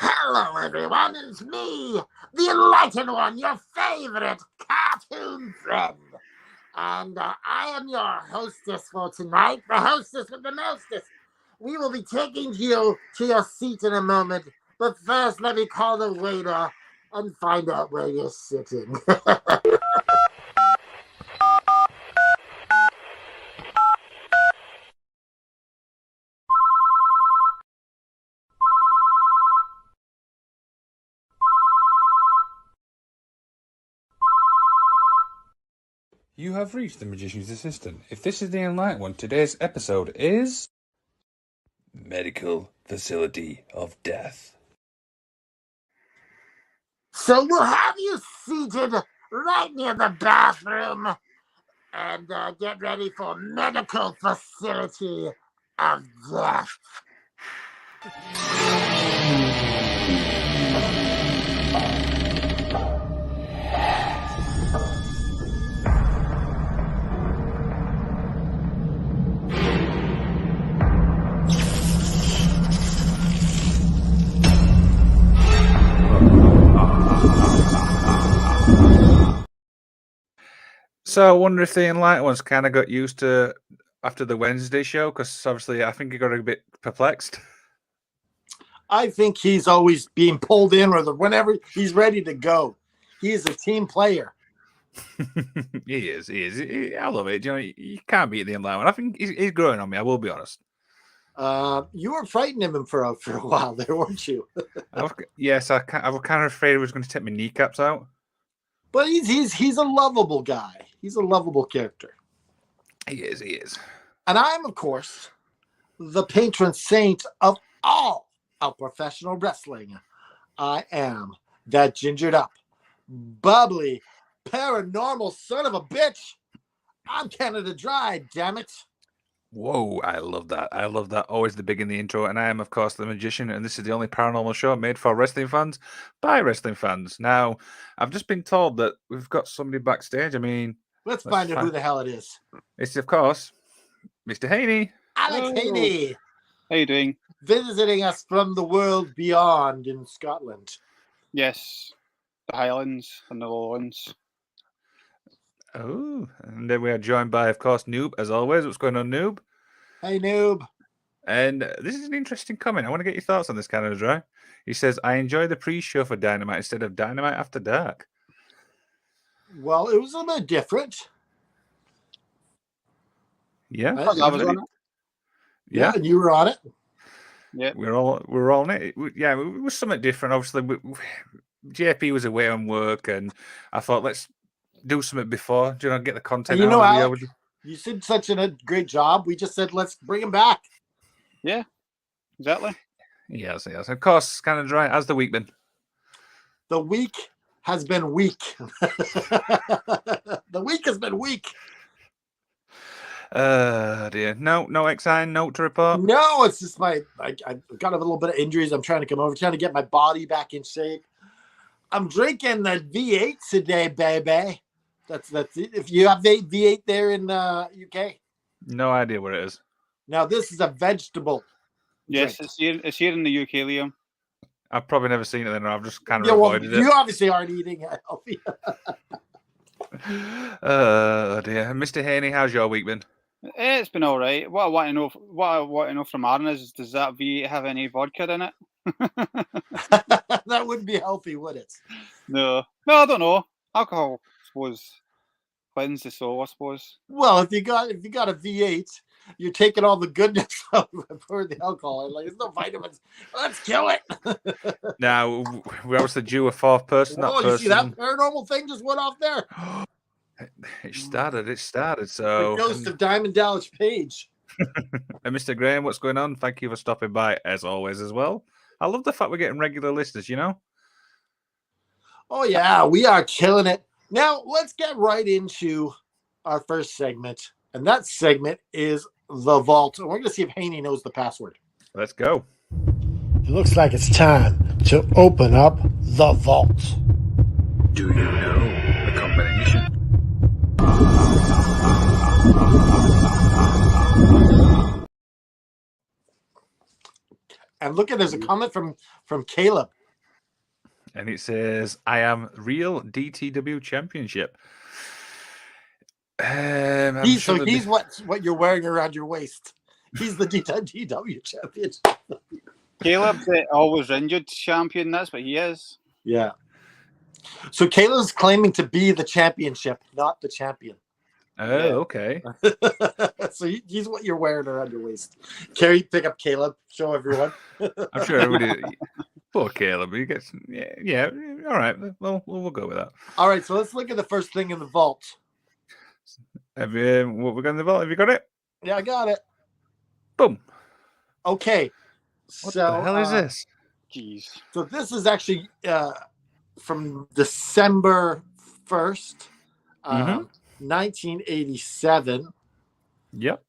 Hello, everyone. It's me, the Enlightened One, your favorite cartoon friend. And I am your hostess for tonight, the hostess with the mostest. We will be taking you to your seat in a moment, but first let me call the waiter and find out where you're sitting. You have reached the Magician's Assistant. If this is the Enlightened One, today's episode is Medical Facility of Death. So we'll have you seated right near the bathroom and get ready for Medical Facility of Death. So I wonder if the Enlightened One's kind of got used to after the Wednesday show, because obviously I think he got a bit perplexed. I think he's always being pulled in whenever he's ready to go. He is a team player. He is. I love it. You know, you can't beat the Enlightened One. I think he's growing on me. I will be honest. You were frightening him for a while there, weren't you? Yes, I was kind of afraid he was going to take my kneecaps out. But he's a lovable guy. He's a lovable character. He is. And I'm, of course, the patron saint of all of professional wrestling. I am that gingered up, bubbly, paranormal son of a bitch. I'm Canada Dry, damn it. Whoa, I love that. Always the big in the intro. And I am, of course, the Magician, and this is the only paranormal show made for wrestling fans by wrestling fans. Now, I've just been told that we've got somebody backstage. I mean, let's find out who the hell it is. It's, of course, Mr. Haney. Alex Haney. How you doing? Visiting us from the world beyond in Scotland. Yes, the Highlands and the Lowlands. Oh, and then we are joined by, of course, Noob, as always. What's going on, Noob? Hey, Noob. And this is an interesting comment. I want to get your thoughts on this, Canada Dry. He says, I enjoy the pre-show for Dynamite instead of Dynamite After Dark. Well, it was a little bit different. Yeah. I was on it. Yeah, and you were on it. Yeah, we're all on it. It was something different. Obviously, JP was away on work, and I thought, let's do something before, get the content. And Alex, you did such a great job. We just said, let's bring him back. Yeah, exactly. Yes. Of course, Canada Dry. How's the week been? The week has been weak. The week has been weak. Dear. No exciting note to report? No, it's just I got a little bit of injuries. I'm trying to get my body back in shape. I'm drinking the V8 today, baby. That's it. If you have V8 there in UK. No idea what it is. Now, this is a vegetable. Yes, drink. it's here in the UK, Liam. I've probably never seen it then. I've just kind of avoided it. You obviously aren't eating it healthy. Dear. Mr. Haney, how's your week been? It's been all right. What I want to know from Aaron is, does that V8 have any vodka in it? That wouldn't be healthy, would it? No, I don't know. Alcohol, I suppose, cleanses the soul, I suppose. Well, if you got a V8, you're taking all the goodness out for the alcohol. Like, there's no vitamins. Let's kill it. Now, we obviously due a fourth person. You see that paranormal thing just went off there? It started. So, the ghost of Diamond Dallas Page. And Mr. Graham, what's going on? Thank you for stopping by, as always, as well. I love the fact we're getting regular listeners, Oh, yeah, we are killing it. Now, let's get right into our first segment. And that segment is The Vault. And we're going to see if Haney knows the password. Let's go. It looks like it's time to open up The Vault. Do you know the combination? And look there's a comment from Caleb. And it says, I am real DTW championship. He's what you're wearing around your waist. He's the DTW champion. Caleb's the always injured champion. That's what he is. Yeah. So Caleb's claiming to be the championship, not the champion. Oh, okay. So he's what you're wearing around your waist. Carrie, pick up Caleb. Show everyone. I'm sure everybody. Poor Caleb. He gets. Yeah. All right. Well, we'll go with that. All right. So let's look at the first thing in the vault. What we got in the vault? Have you got it? Yeah, I got it. Boom. Okay. What the hell is this? Jeez. So this is actually from December 1st, 1987. Yep.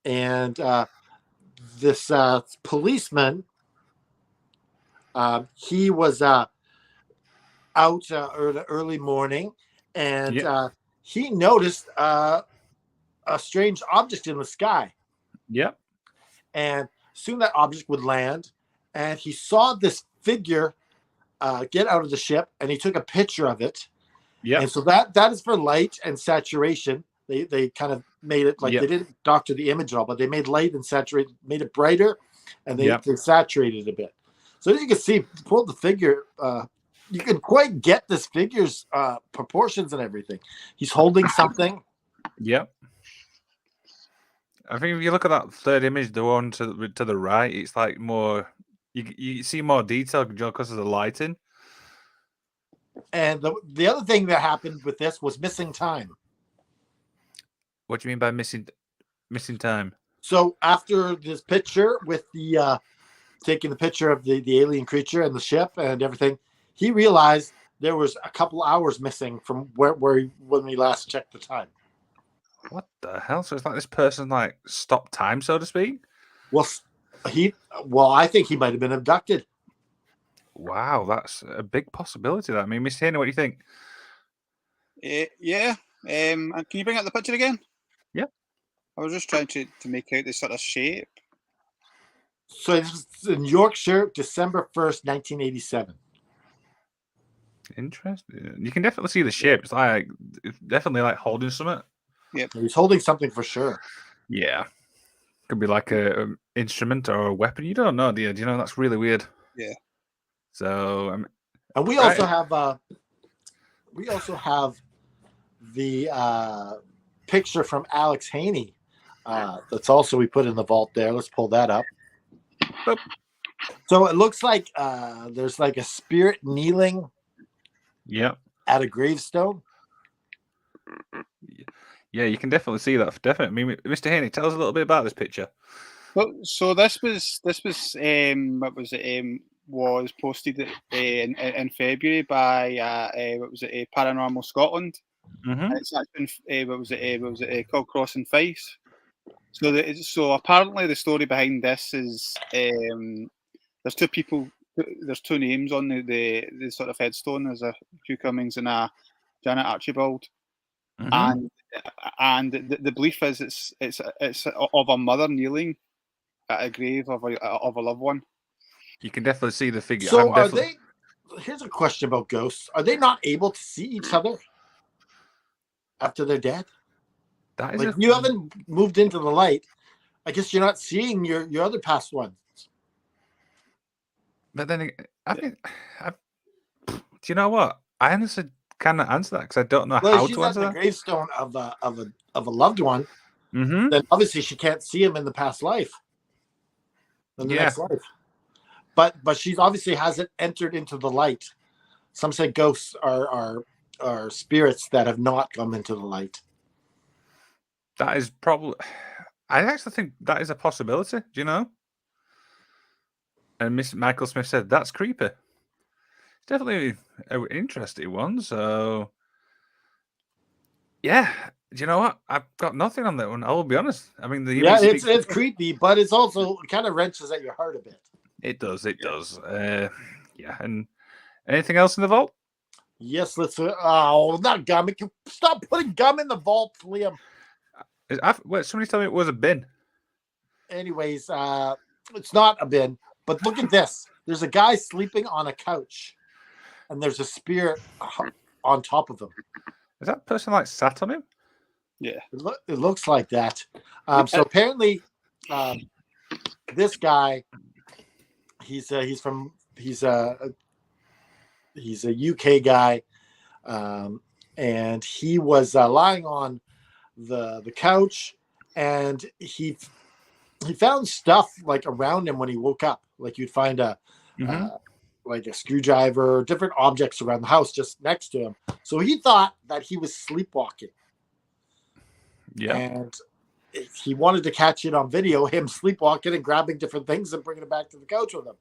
And this policeman, he was out early morning, and he noticed a strange object in the sky. Yep. And soon that object would land, and he saw this figure get out of the ship, and he took a picture of it. Yeah. And so that is for light and saturation. They kind of made it like they didn't doctor the image at all, but they made light and saturated, made it brighter, and they saturated it a bit. So as you can see, pull the figure, you can quite get this figure's proportions and everything. He's holding something. Yep. I think if you look at that third image, the one to the right, it's like more. You see more detail because of the lighting. And the other thing that happened with this was missing time. What do you mean by missing time? So after this picture with the taking the picture of the alien creature and the ship and everything, he realized there was a couple hours missing from when we last checked the time. What the hell? So it's like this person like stopped time, so to speak. Well, I think he might have been abducted. Wow, that's a big possibility. That I mean, Miss Haney, what do you think? Yeah. And can you bring up the picture again? Yeah. I was just trying to make out this sort of shape. So this is in Yorkshire, December 1st, 1987. Interesting. You can definitely see the shape. It's definitely like holding something. Yep. He's holding something for sure. Yeah. Could be like a instrument or a weapon. You don't know, do you? Do you know? That's really weird. Yeah. So, and we also have the picture from Alex Haney. That's also we put in the vault there. Let's pull that up. Boop. So it looks like there's like a spirit kneeling. Yeah. At a gravestone. Yeah, you can definitely see that. Definitely. I mean, Mr. Haney, tell us a little bit about this picture. Well, so this was was posted in February by Paranormal Scotland. Mm-hmm. It's actually called Crossing Face. So apparently the story behind this is there's two people. There's two names on the sort of headstone. There's a Hugh Cummings and a Janet Archibald. Mm-hmm. And the belief is it's of a mother kneeling at a grave of a loved one. You can definitely see the figure. So are they? Here's a question about ghosts: are they not able to see each other after they're dead? That is like you haven't moved into the light. I guess you're not seeing your other past ones. But then I think, do you know what? I honestly cannot answer that because I don't know how to answer that. She's at the gravestone of a loved one. Mm-hmm. Then obviously she can't see him in the past life. In the next life. But she obviously hasn't entered into the light. Some say ghosts are spirits that have not come into the light. That is probably. I actually think that is a possibility. Do you know? And Miss Michael Smith said that's creepy. It's definitely an interesting one. So, yeah. Do you know what? I've got nothing on that one. I will be honest. I mean, it's creepy, but it's also kind of wrenches at your heart a bit. It does. It does. Yeah. And anything else in the vault? Yes. Let's. Oh, not gum. Stop putting gum in the vault, Liam. Wait, somebody told me it was a bin. Anyways, it's not a bin. But look at this. There's a guy sleeping on a couch, and there's a spirit on top of him. Is that person like sat on him? Yeah. It looks like that. So apparently, this guy, he's a UK guy, and he was lying on the couch, and he found stuff like around him when he woke up. Like you'd find like a screwdriver, different objects around the house just next to him. So he thought that he was sleepwalking. Yeah. And he wanted to catch it on video, him sleepwalking and grabbing different things and bringing it back to the couch with him.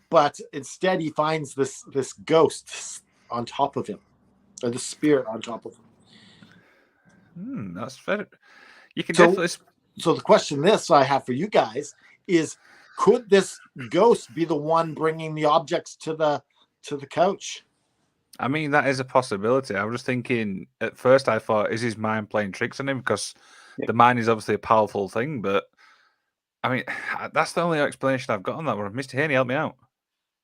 But instead, he finds this ghost on top of him, or the spirit on top of him. That's fair. You can definitely. So the question I have for you guys is: could this ghost be the one bringing the objects to the couch? I mean, that is a possibility. I was just thinking at first. I thought, is his mind playing tricks on him? Because the mind is obviously a powerful thing. But I mean, that's the only explanation I've got on that one. Mr. Haney, help me out.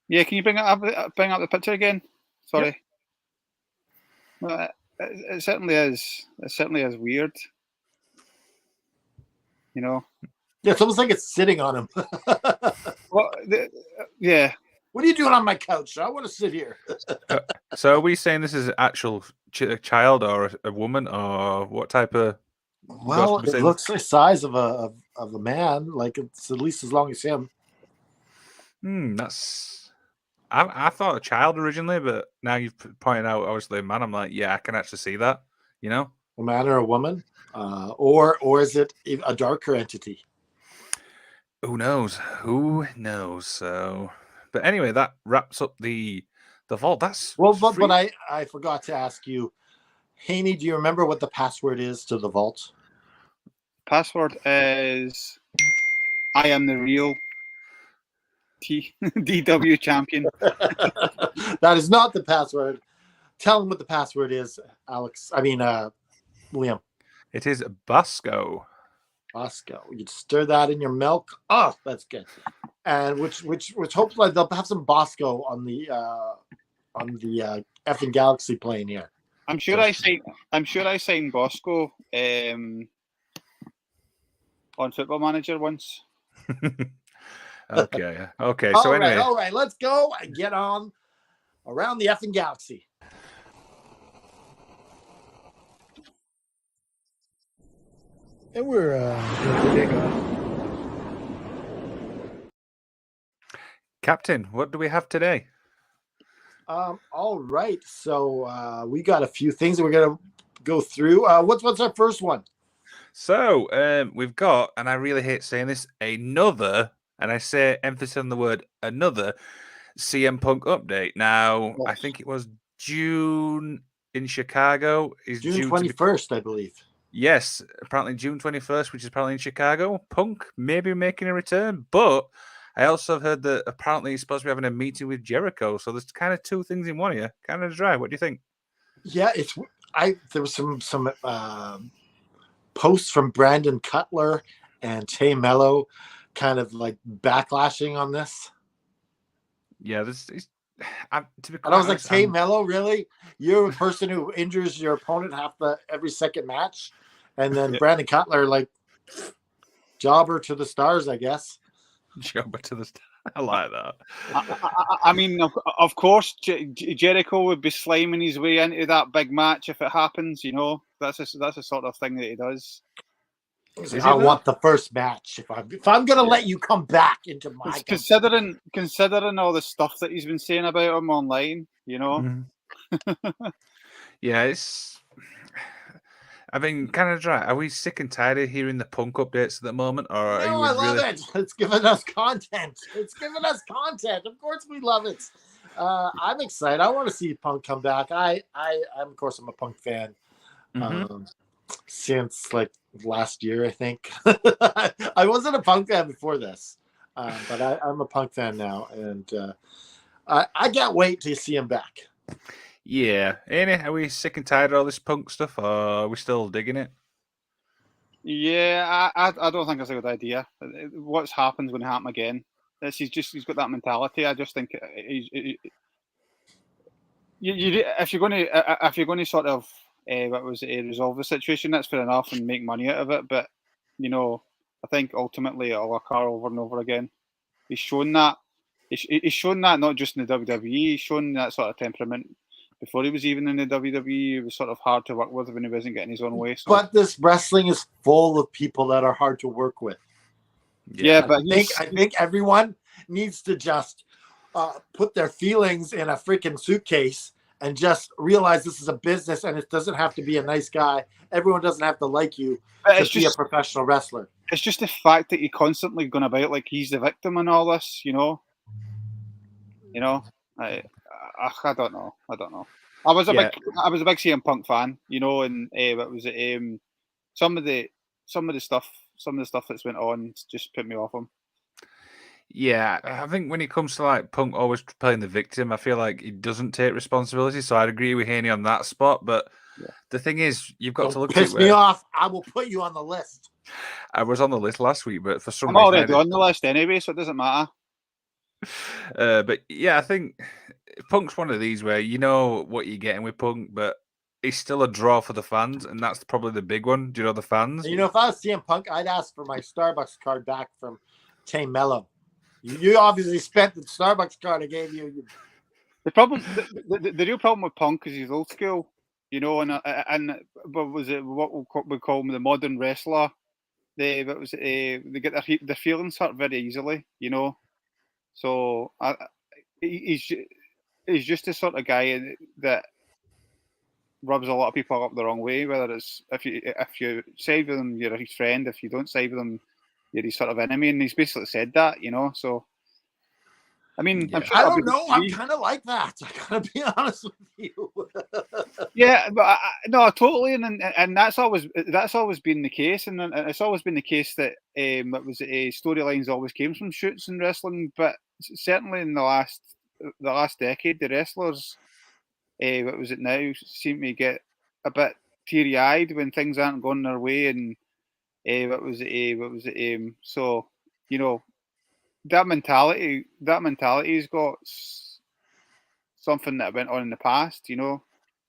Yeah, can you bring up the picture again? Sorry. Yep. Well, it certainly is. It certainly is weird. You know. Yeah, it's almost like it's sitting on him. Well, yeah. What are you doing on my couch? I want to sit here. So are we saying this is an actual child or a woman or what type of? Well, it looks the size of a man. Like it's at least as long as him. That's. I thought a child originally, but now you've pointed out obviously a man. I'm like, yeah, I can actually see that. You know, a man or a woman, or is it a darker entity? Who knows? Who knows? So, but anyway, that wraps up the vault. That's but I forgot to ask you, Haney. Do you remember what the password is to the vault? Password is I am the real DW champion. That is not the password. Tell them what the password is, Alex. I mean, Liam. It is Bosco. Bosco. You stir that in your milk. Oh, that's good. And which hopefully they'll have some Bosco on the effing Galaxy plane here. I'm sure I signed Bosco on Football Manager once. Okay. So anyway, all right, let's go and get on around the effing Galaxy. And we're big Captain, what do we have today? All right. So we got a few things that we're gonna go through. What's our first one? So we've got, and I really hate saying this, another, and I say emphasis on the word another, CM Punk update. Now, I think it was June in Chicago. Is June 21st, I believe. Yes, apparently June 21st, which is apparently in Chicago. Punk maybe making a return, but I also heard that apparently he's supposed to be having a meeting with Jericho. So there's kind of two things in one here. Kind of dry. What do you think? Yeah, there was some posts from Brandon Cutler and Tay Mello kind of like backlashing on this. Yeah, and I was like, Tay Mello, really? You're a person who injures your opponent every second match? And then Brandon Cutler, like, jobber to the stars, I guess. Jobber to the stars. I like that. I mean, of course, Jericho would be sliming his way into that big match if it happens. You know, that's the sort of thing that he does. I want the first match. If I'm going to let you come back into my considering all the stuff that he's been saying about him online, you know. Mm-hmm. Yeah, I've been kind of dry. Are we sick and tired of hearing the Punk updates at the moment? Or I love it. It's giving us content. Of course we love it. I'm excited. I want to see Punk come back. I'm of course I'm a Punk fan. Mm-hmm. Since like last year, I think. I wasn't a Punk fan before this, but I'm a Punk fan now, and I can't wait to see him back. Yeah. Annie, are we sick and tired of all this Punk stuff, or are we still digging it? Yeah, I don't think it's a good idea. What's happened going to happen again. He's got that mentality. I just think if you're going to sort of resolve the situation, that's fair enough and make money out of it. But I think ultimately it'll occur over and over again. He's shown that. He's shown that not just in the WWE. He's shown that sort of temperament before he was even in the WWE. He was sort of hard to work with when he wasn't getting his own way. So. But this wrestling is full of people that are hard to work with. Yeah, but I think everyone needs to just put their feelings in a freaking suitcase and just realize this is a business, and it doesn't have to be a nice guy. Everyone doesn't have to like you to be a professional wrestler. It's just the fact that you're constantly going about like he's the victim and all this, I don't know. I was a big CM Punk fan, and what was it? Some of the stuff that's went on just put me off him. Yeah, I think when it comes to like Punk always playing the victim, I feel like he doesn't take responsibility. So I'd agree with Haney on that spot. But the thing is, you've got to look at it. Piss me off. I will put you on the list. I was on the list last week, but for some I'm reason already on the list anyway, so it doesn't matter. But yeah, I think Punk's one of these where you know what you're getting with Punk, but he's still a draw for the fans, and that's probably the big one. Do you know the fans? If I was CM Punk, I'd ask for my Starbucks card back from Tame Mello. You obviously spent the Starbucks card I gave you. The problem, the real problem with Punk is he's old school, and what was it? What we call him the modern wrestler. They get their feelings hurt very easily, So he's just the sort of guy that rubs a lot of people up the wrong way. Whether it's if you side with him, you're his friend. If you don't side with him, you're his sort of enemy. And he's basically said that, So I mean, yeah. I don't know. I'm kind of like that. I gotta be honest with you. Yeah, but no, totally, and that's always been the case, and it's always been the case that storylines always came from shoots in wrestling, but certainly in the last decade, the wrestlers, seem to get a bit teary eyed when things aren't going their way, and so that mentality's got something that went on in the past,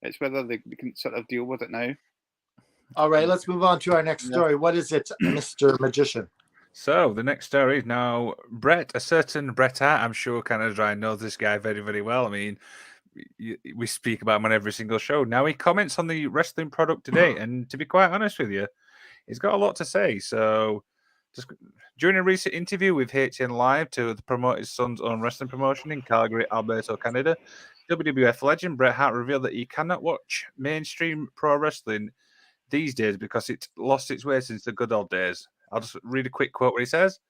It's whether they can sort of deal with it now. All right, let's move on to our next story. What is it, Mr. Magician? So the next story is now a certain Bret Hart. I'm sure Canada Dry knows this guy very, very well. I mean, we speak about him on every single show. Now he comments on the wrestling product today, and to be quite honest with you, he's got a lot to say. So just during a recent interview with HN Live to promote his son's own wrestling promotion in Calgary, Alberta, Canada, WWF legend Bret Hart revealed that he cannot watch mainstream pro wrestling these days because it's lost its way since the good old days. I'll just read a quick quote what he says.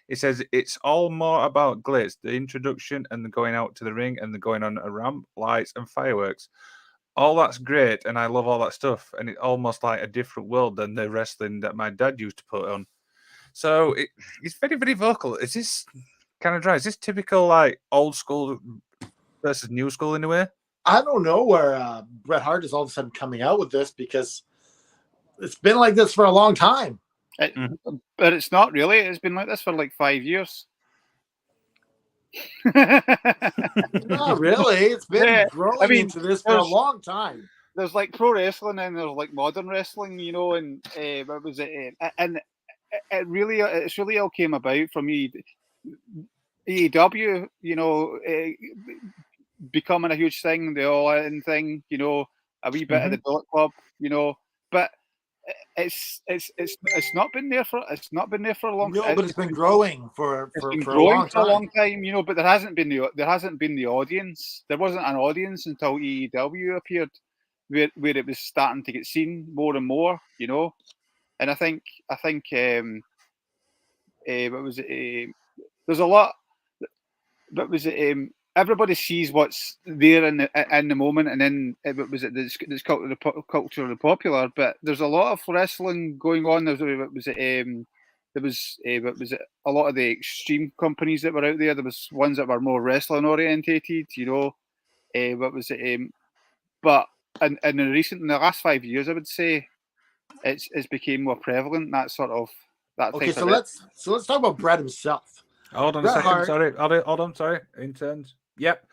He says, "It's all more about glitz, the introduction and the going out to the ring and the going on a ramp, lights and fireworks. All that's great and I love all that stuff. And it's almost like a different world than the wrestling that my dad used to put on." So he's very, very vocal. Is this kind of dry? Is this typical like old school versus new school in a way? I don't know where Bret Hart is all of a sudden coming out with this because it's been like this for a long time. But it's not really. It's been like this for like 5 years. Not really. It's been growing into this for a long time. There's like pro wrestling and there's like modern wrestling, and what was it? And it's really all came about from AEW, becoming a huge thing, the All In thing, a wee bit of the Bullet Club, but it's not been there for a long time. No, but it's been growing for a long time, but there hasn't been the audience. There wasn't an audience until AEW appeared, where it was starting to get seen more and more, And I think what was it? There's a lot. But was it? Everybody sees what's there in the moment, and then was it this culturally popular. But there's a lot of wrestling going on. There was a lot of the extreme companies that were out there. There was ones that were more wrestling orientated. What was it? But in the last 5 years, I would say it's became more prevalent. That sort of that. Okay, so let's talk about Bret himself. Hold on a Bret second. Hart. Sorry. Hold on. Sorry. Interns. Yep.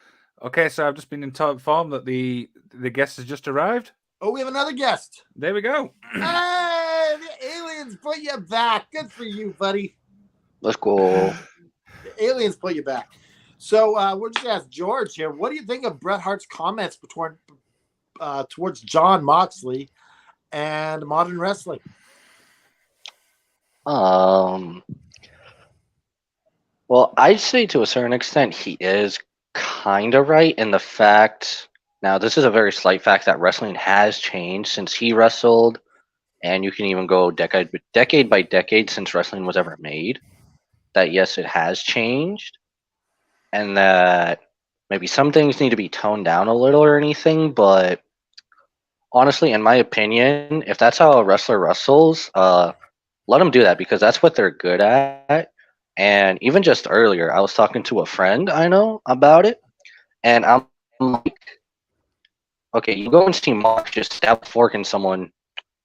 Okay, so I've just been informed that the guest has just arrived. Oh, we have another guest. There we go. Hey, the aliens put you back. Good for you, buddy. Let's go. The aliens put you back. So we're just gonna ask George here. What do you think of Bret Hart's comments towards John Moxley and modern wrestling? Well, I'd say to a certain extent he is kind of right in the fact. Now, this is a very slight fact that wrestling has changed since he wrestled, and you can even go decade by decade since wrestling was ever made. That yes, it has changed, and that maybe some things need to be toned down a little or anything. But honestly, in my opinion, if that's how a wrestler wrestles, let them do that because that's what they're good at. And even just earlier, I was talking to a friend I know about it, and I'm like, okay, you go and see Mark just stab a fork in someone,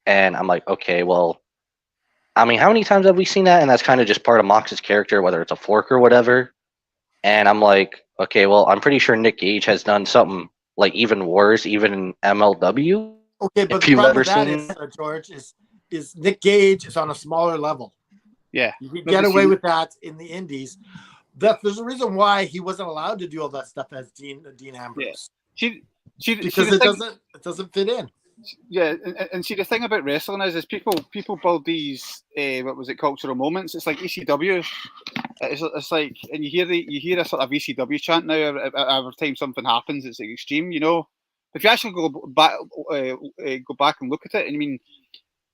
and I'm like, okay, well, I mean, how many times have we seen that? And that's kind of just part of Mox's character, whether it's a fork or whatever. And I'm like, okay, well, I'm pretty sure Nick Gage has done something like even worse, even in MLW. Okay, but If the you've problem ever with that seen is, George, is Nick Gage is on a smaller level. Yeah. You can get away with that in the indies. There's a reason why he wasn't allowed to do all that stuff as Dean Ambrose. Because it doesn't fit in. Yeah, and see the thing about wrestling is people build these cultural moments. It's like ECW. It's like, and you hear a sort of ECW chant now every time something happens. It's like extreme, you know. If you actually go back and look at it, I mean,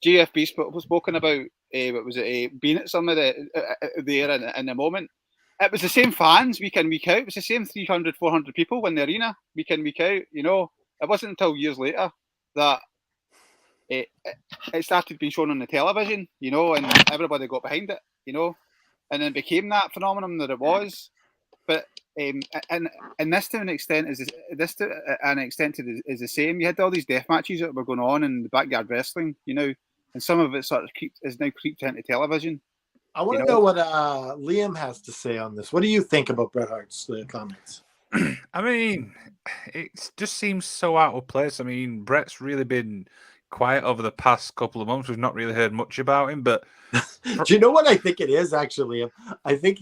JFB was spoken about. Being at some of there in the moment. It was the same fans week in, week out. It was the same 300, 400 people in the arena week in, week out. You know, it wasn't until years later that it started being shown on the television, you know, and everybody got behind it, you know, and then became that phenomenon that it was. But and this to an extent is the same. You had all these death matches that were going on in the backyard wrestling, you know, and some of it sort of is now creeped into television. I want to know what Liam has to say on this. What do you think about Bret Hart's comments? I mean, it just seems so out of place. I mean, Bret's really been quiet over the past couple of months. We've not really heard much about him, but do you know what I think it is, actually? I think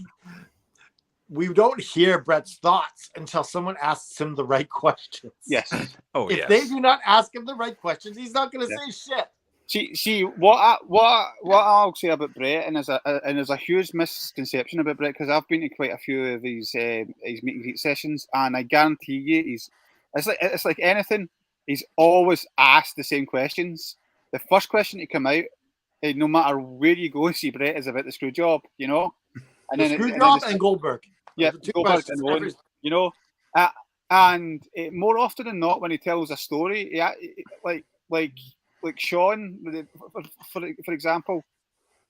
we don't hear Bret's thoughts until someone asks him the right questions. Yes. If they do not ask him the right questions, he's not going to say shit. See what I'll say about Bret, and there's a huge misconception about Bret because I've been to quite a few of these meet and greet sessions, and I guarantee you, it's like anything. He's always asked the same questions. The first question to come out, no matter where you go, see Bret is about the screw job, you know, and the screw job and Goldberg. Yeah, Goldberg and Owen, you know, and more often than not, when he tells a story, like Sean, for example,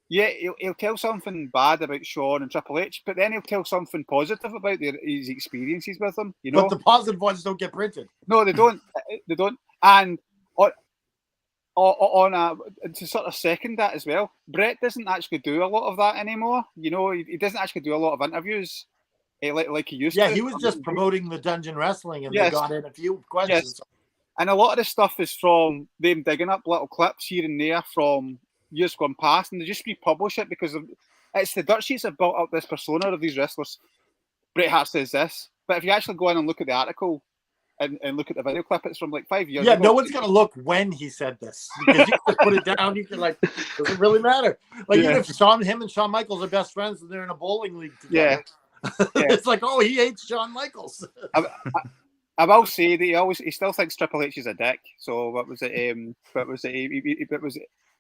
yeah, he'll tell something bad about Sean and Triple H, but then he'll tell something positive about his experiences with them. You know, but the positive ones don't get printed. No, they don't. They don't. And to sort of second that as well, Bret doesn't actually do a lot of that anymore. You know, he doesn't actually do a lot of interviews like he used to. Yeah, he was just promoting the Dungeon Wrestling, and they got in a few questions. Yes. And a lot of the stuff is from them digging up little clips here and there from years gone past, and they just republish it because it's the dirt sheets that built up this persona of these wrestlers. Bret Hart says this, but if you actually go in and look at the article and look at the video clip, it's from like 5 years ago. Yeah, no one's going to look when he said this because you can put it down. You can doesn't really matter. Like even if him and Shawn Michaels are best friends and they're in a bowling league together, it's like, oh, he hates Shawn Michaels. I will say that he still thinks Triple H is a dick. So what was it?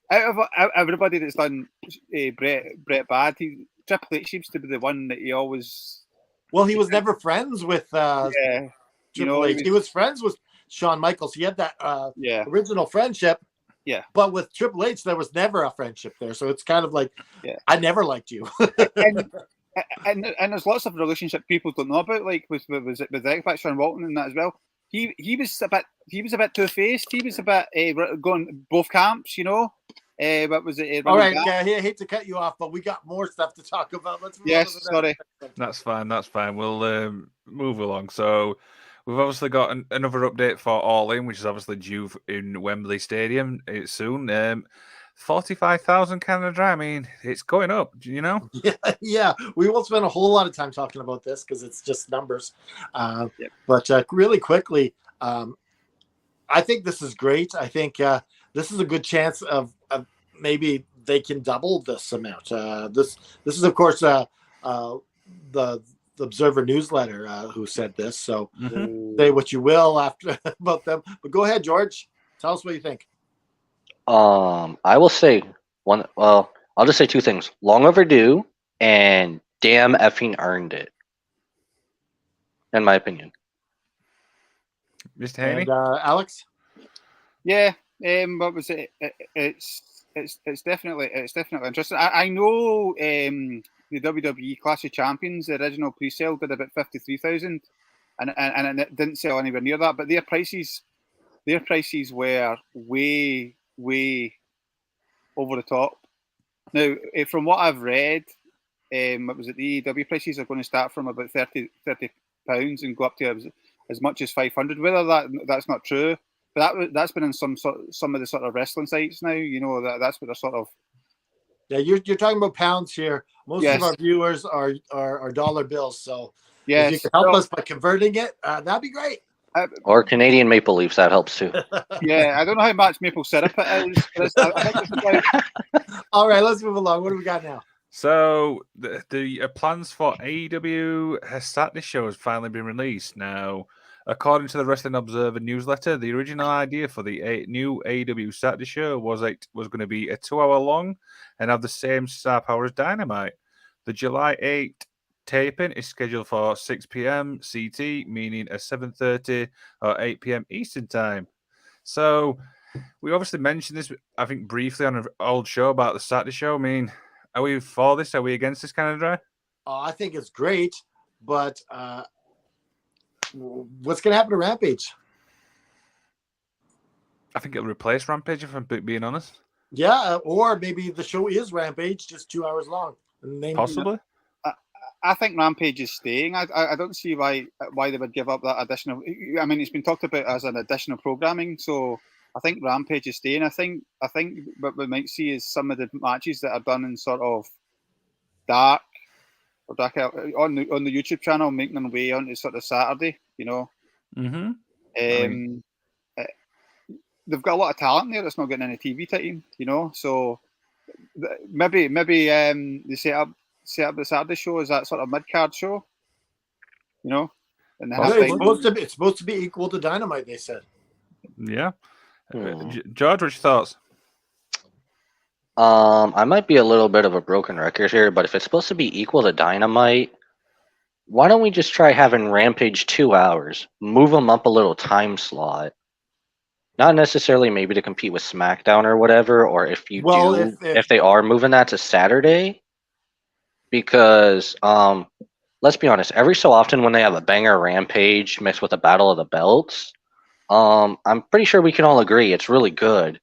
Out of everybody that's done Bret bad, Triple H seems to be the one that he always. Well, he was never friends with Triple H. He was friends with Shawn Michaels. He had that original friendship. Yeah. But with Triple H, there was never a friendship there. So it's kind of like, I never liked you. and there's lots of relationship people don't know about, like with Sean Walton and that as well. He was a bit two-faced. He was a bit going both camps, you know. What was it? All right, I hate to cut you off, but we got more stuff to talk about. Let's move on to the sorry. That's fine. That's fine. We'll move along. So we've obviously got another update for All In, which is obviously due in Wembley Stadium soon. 45,000 Canada Dry. I mean, it's going up. You know. Yeah. We won't spend a whole lot of time talking about this because it's just numbers. But really quickly, I think this is great. I think this is a good chance of maybe they can double this amount. This is, of course, the Observer newsletter who said this. So say what you will after about them. But go ahead, George. Tell us what you think. I will say I'll just say two things: long overdue and damn effing earned it. In my opinion. Mr. Haney? And Alex? Yeah. What was it? It's definitely interesting. I know the WWE Clash of Champions, the original pre-sale did about 53,000, and it didn't sell anywhere near that. But their prices were way over the top. Now, from what I've read, what was it? The AEW prices are going to start from about £30 and go up to as much as 500. Whether that's not true, but that's been in some of the sort of wrestling sites now. You know that's what they're sort of. Yeah, you're talking about pounds here. Most of our viewers are dollar bills, so if you can help us by converting it, that'd be great. Or Canadian maple leaves, that helps too. Yeah, I don't know how much maple syrup it is. All right, let's move along. What do we got now? So the plans for AEW Saturday show has finally been released. Now, according to the Wrestling Observer newsletter, the original idea for the new AEW Saturday show was going to be a 2-hour long and have the same star power as Dynamite. The July 8th taping is scheduled for 6 p.m. CT, meaning a 7:30 or 8 p.m. Eastern time. So we obviously mentioned this, I think, briefly on an old show about the Saturday show. I mean, are we for this? Are we against this kind of Dry? I think it's great, but what's going to happen to Rampage? I think it'll replace Rampage, if I'm being honest. Yeah, or maybe the show is Rampage, just 2 hours long. Possibly. I think Rampage is staying. I don't see why they would give up that additional. I mean, it's been talked about as an additional programming, so I think Rampage is staying. I think what we might see is some of the matches that are done in sort of dark on the YouTube channel, making their way onto sort of Saturday. You know, they've got a lot of talent there that's not getting any TV time. You know, so maybe they set up the Saturday show as that sort of mid-card show, you know. And then it's supposed to be equal to Dynamite, they said. Yeah. George, what's your thoughts? I might be a little bit of a broken record here, but if it's supposed to be equal to Dynamite, why don't we just try having Rampage 2 hours? Move them up a little time slot. Not necessarily maybe to compete with SmackDown or whatever, or if they are moving that to Saturday. Because let's be honest, every so often when they have a banger Rampage mixed with a Battle of the Belts, I'm pretty sure we can all agree it's really good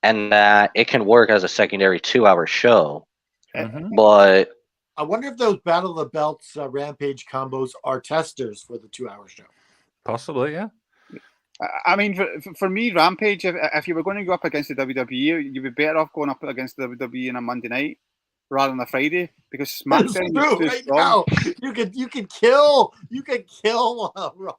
and that it can work as a secondary 2 hour show. But I wonder if those Battle of the Belts Rampage combos are testers for the 2 hour show. Possibly, yeah. I mean, for me, Rampage, if you were going to go up against the WWE, you'd be better off going up against the WWE on a Monday night rather than a Friday, because SmackDown is too strong. You could kill Raw.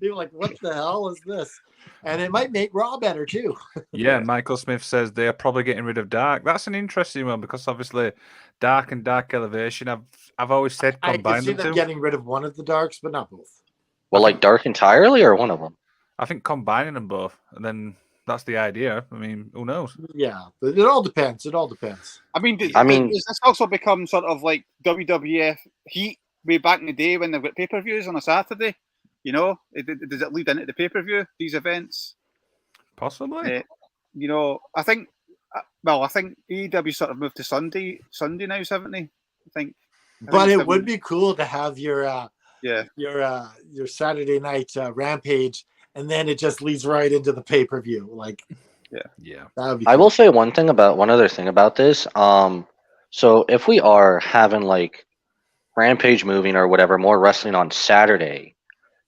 They're like, what the hell is this? And it might make Raw better too. Yeah, Michael Smith says they're probably getting rid of Dark. That's an interesting one because obviously Dark and Dark Elevation, I've always said combine I can see them two. getting rid of one of the Darks, but not both. Well, like Dark entirely or one of them? I think combining them both, and then that's the idea. I mean, who knows? Yeah, but it all depends. I mean, does this also become sort of like WWF Heat way back in the day when they've got pay-per-views on a Saturday? You know, does it lead into the pay-per-view, these events? Possibly. You know, I think AEW sort of moved to Sunday now, haven't they? I think it would be cool to have your Saturday night Rampage, and then it just leads right into the pay-per-view. Like, Yeah. That would be I cool. will say one other thing about this. So if we are having like Rampage moving or whatever, more wrestling on Saturday,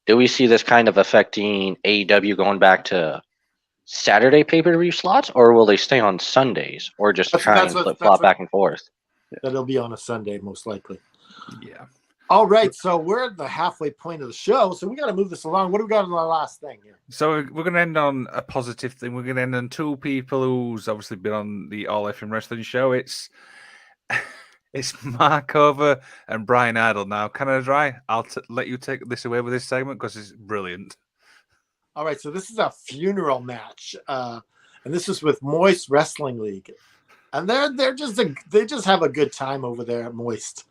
do we see this kind of affecting AEW going back to Saturday pay-per-view slots, or will they stay on Sundays, or just try and flip-flop back and forth? That'll be on a Sunday, most likely. Yeah. All right, so we're at the halfway point of the show, so we got to move this along. What do we got on the last thing here? So we're going to end on a positive thing. We're going to end on two people who's obviously been on the All FM Wrestling show. It's Mark Over and Brian Idle. Now, can I try? I'll let you take this away with this segment because it's brilliant. All right, so this is a funeral match, and this is with Moist Wrestling League, and they just have a good time over there at Moist,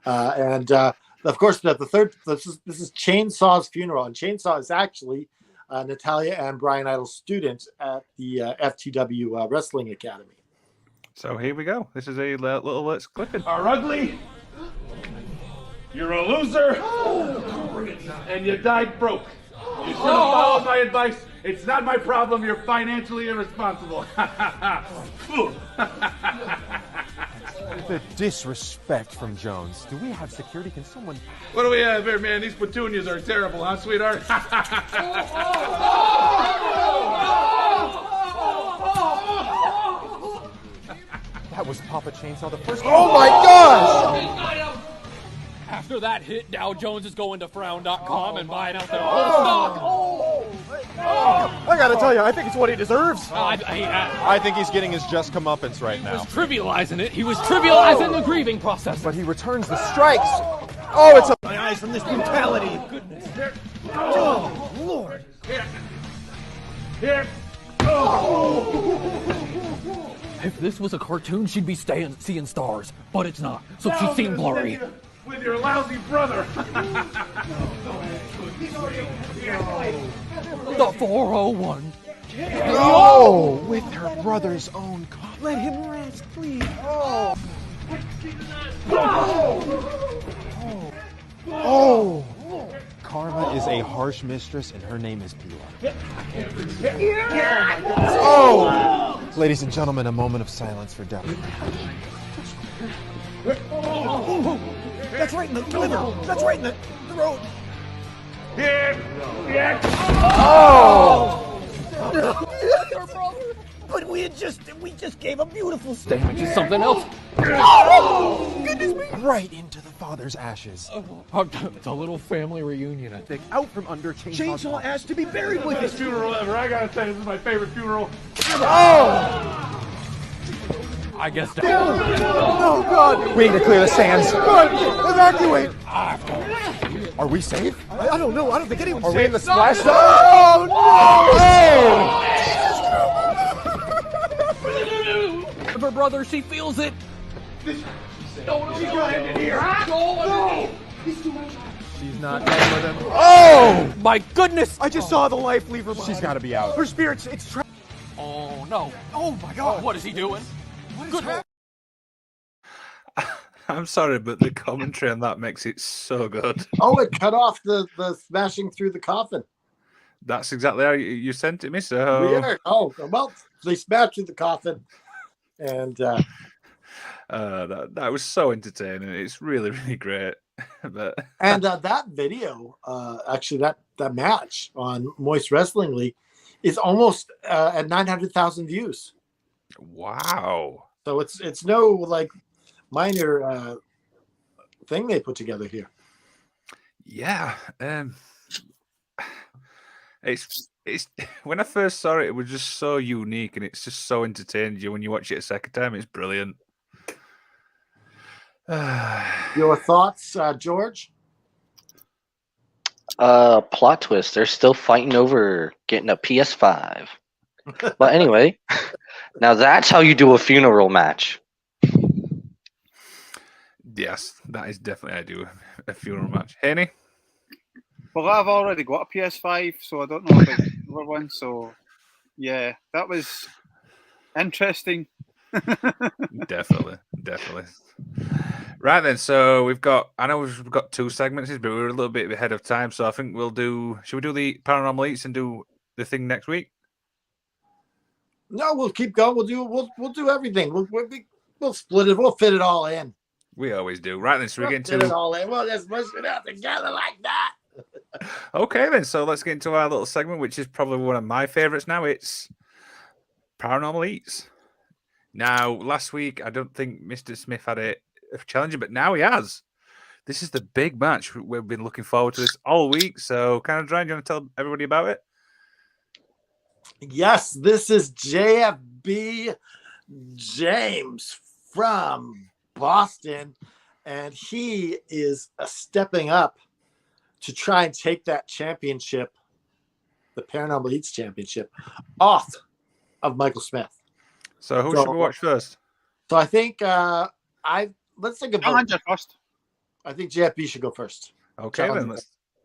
and of course the third this is Chainsaw's funeral, and Chainsaw is actually Natalia and Brian Idle's student at the FTW Wrestling Academy. So here we go. This is a little let's clipping. Are ugly. You're a loser, and you died broke. You should have followed my advice. It's not my problem. You're financially irresponsible. The disrespect from Jones. Do we have security? Can someone... What do we have here, man? These petunias are terrible, huh, sweetheart? That was Papa Chainsaw the first... Oh my gosh! After that hit, Dow Jones is going to frown.com and buying out their whole stock. I gotta tell you, I think it's what he deserves. I think he's getting his just comeuppance right now. was trivializing it. He was trivializing the grieving process. But he returns the strikes. Oh, it's a... My eyes from this brutality. Goodness. Oh, Lord. Here. If this was a cartoon, she'd be seeing stars. But it's not. So she's seeing blurry. With your lousy brother. The 401. Oh, with her brother's own car. Let him rest, please. Oh. Karma is a harsh mistress, and her name is Pilar. Oh! Ladies and gentlemen, a moment of silence for Deborah. That's right in the liver. That's right in the throat. Here. Yeah. Oh! But we just gave a beautiful stand. Damage is something else. Oh, goodness me. Right into the father's ashes. It's a little family reunion, I think. Out from under Chainsaw asked to be buried with Best us. funeral ever. I gotta say, this is my favorite funeral. Oh! I guess that. Oh, God! We need to clear the sands. Run! Evacuate! Are we safe? I don't know. I don't think anyone's Are we safe. in the splash zone? Oh, no! Of her brother, she feels it. She's going in here. No. She's not done with him. Oh! My goodness. I just saw the life leave her. She's got to be out. Her spirit's trapped. Oh, no. Oh my God. What is he doing? Good. I'm sorry, but the commentary on that makes it so good. Oh, it cut off the smashing through the coffin. That's exactly how you sent it me. So Weird. Oh, well, they smashed through the coffin, and that was so entertaining. It's really, really great. But that video, actually, that match on Moist Wrestling League is almost at 900,000 views. wow. So it's no like minor thing they put together here. Yeah. It's when I first saw it, it was just so unique, and it's just so entertaining. You when you watch it a second time, it's brilliant. Your thoughts, George? Plot twist. They're still fighting over getting a PS5. But anyway, now that's how you do a funeral match. Yes, that is definitely how I do a funeral match. Haney? Well, I've already got a PS5, so I don't know about the other one. So, yeah, that was interesting. Definitely. Right then, so I know we've got two segments, but we're a little bit ahead of time, so I think should we do the Paranormal Eats and do the thing next week? No, we'll keep going. We'll do everything. We'll split it. We'll fit it all in. We always do. Right then, so we get Fit it into. all in. We'll just mush it out together like that. Okay, then. So let's get into our little segment, which is probably one of my favorites now. It's Paranormal Eats. Now, last week, I don't think Mr. Smith had a challenger, but now he has. This is the big match. We've been looking forward to this all week. So, kind of, Ryan, do you want to tell everybody about it? Yes, this is JFB James from Boston, and he is stepping up to try and take that championship, the Paranormal Eats Championship, off of Michael Smith. So who should we watch first? So I think let's think about. Challenger first. I think JFB should go first. Okay, then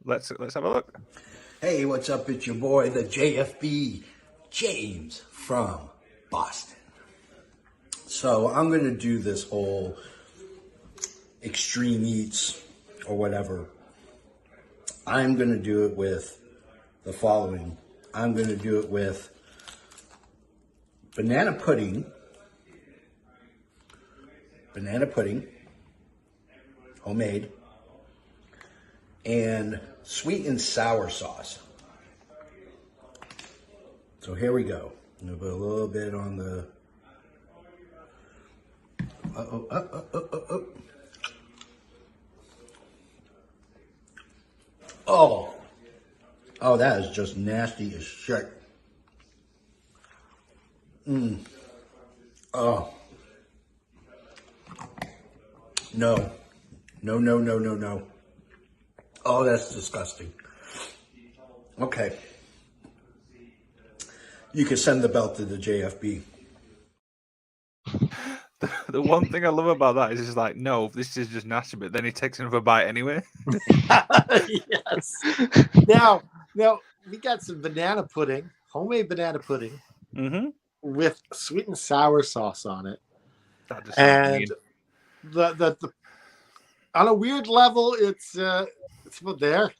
let's have a look. Hey, what's up? It's your boy, the JFB James from Boston. So I'm going to do this whole extreme eats or whatever. I'm going to do it with the following. I'm going to do it with banana pudding, homemade, and sweet and sour sauce. So here we go. I'm going to put a little bit on the... Oh, that is just nasty as shit. Oh. No. No. Oh, that's disgusting. Okay. You can send the belt to the JFB. The one thing I love about that is it's like, no, this is just nasty, but then he takes another bite anyway. Yes. Now we got some banana pudding, homemade banana pudding, with sweet and sour sauce on it. And the on a weird level, it's about there.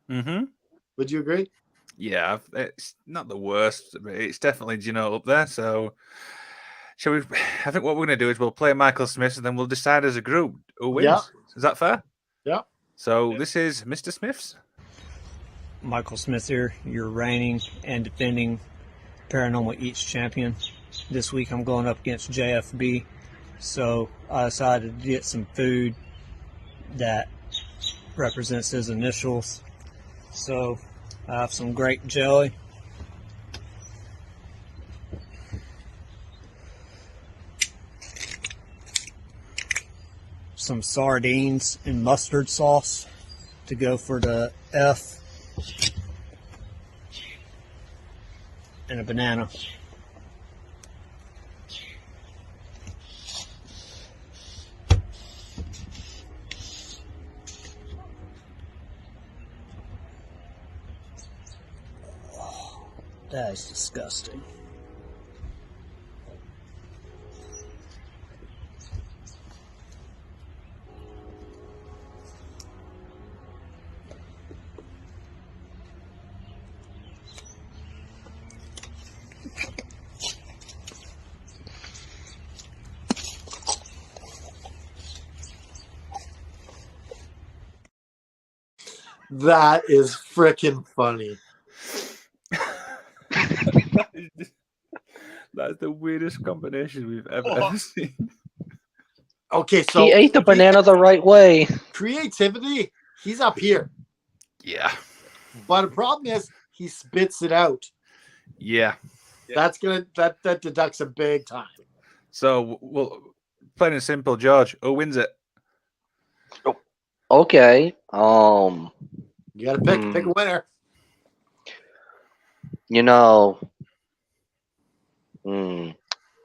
Would you agree? Yeah, it's not the worst, but it's definitely, up there. So, shall we? I think what we're going to do is we'll play Michael Smith, and then we'll decide as a group who wins. Yeah. Is that fair? Yeah. So this is Mr. Smith's. Michael Smith here, your reigning and defending Paranormal Eats champion. This week I'm going up against JFB, so I decided to get some food that represents his initials. So I have some grape jelly, some sardines and mustard sauce to go for the F, and a banana. That is disgusting. That is freaking funny. That's the weirdest combination we've ever seen. Okay, so he ate the banana the right way. Creativity, he's up here. Yeah. But the problem is he spits it out. Yeah. That's that deducts a big time. So we'll plain and simple, George. Who wins it? Okay. You gotta pick a winner.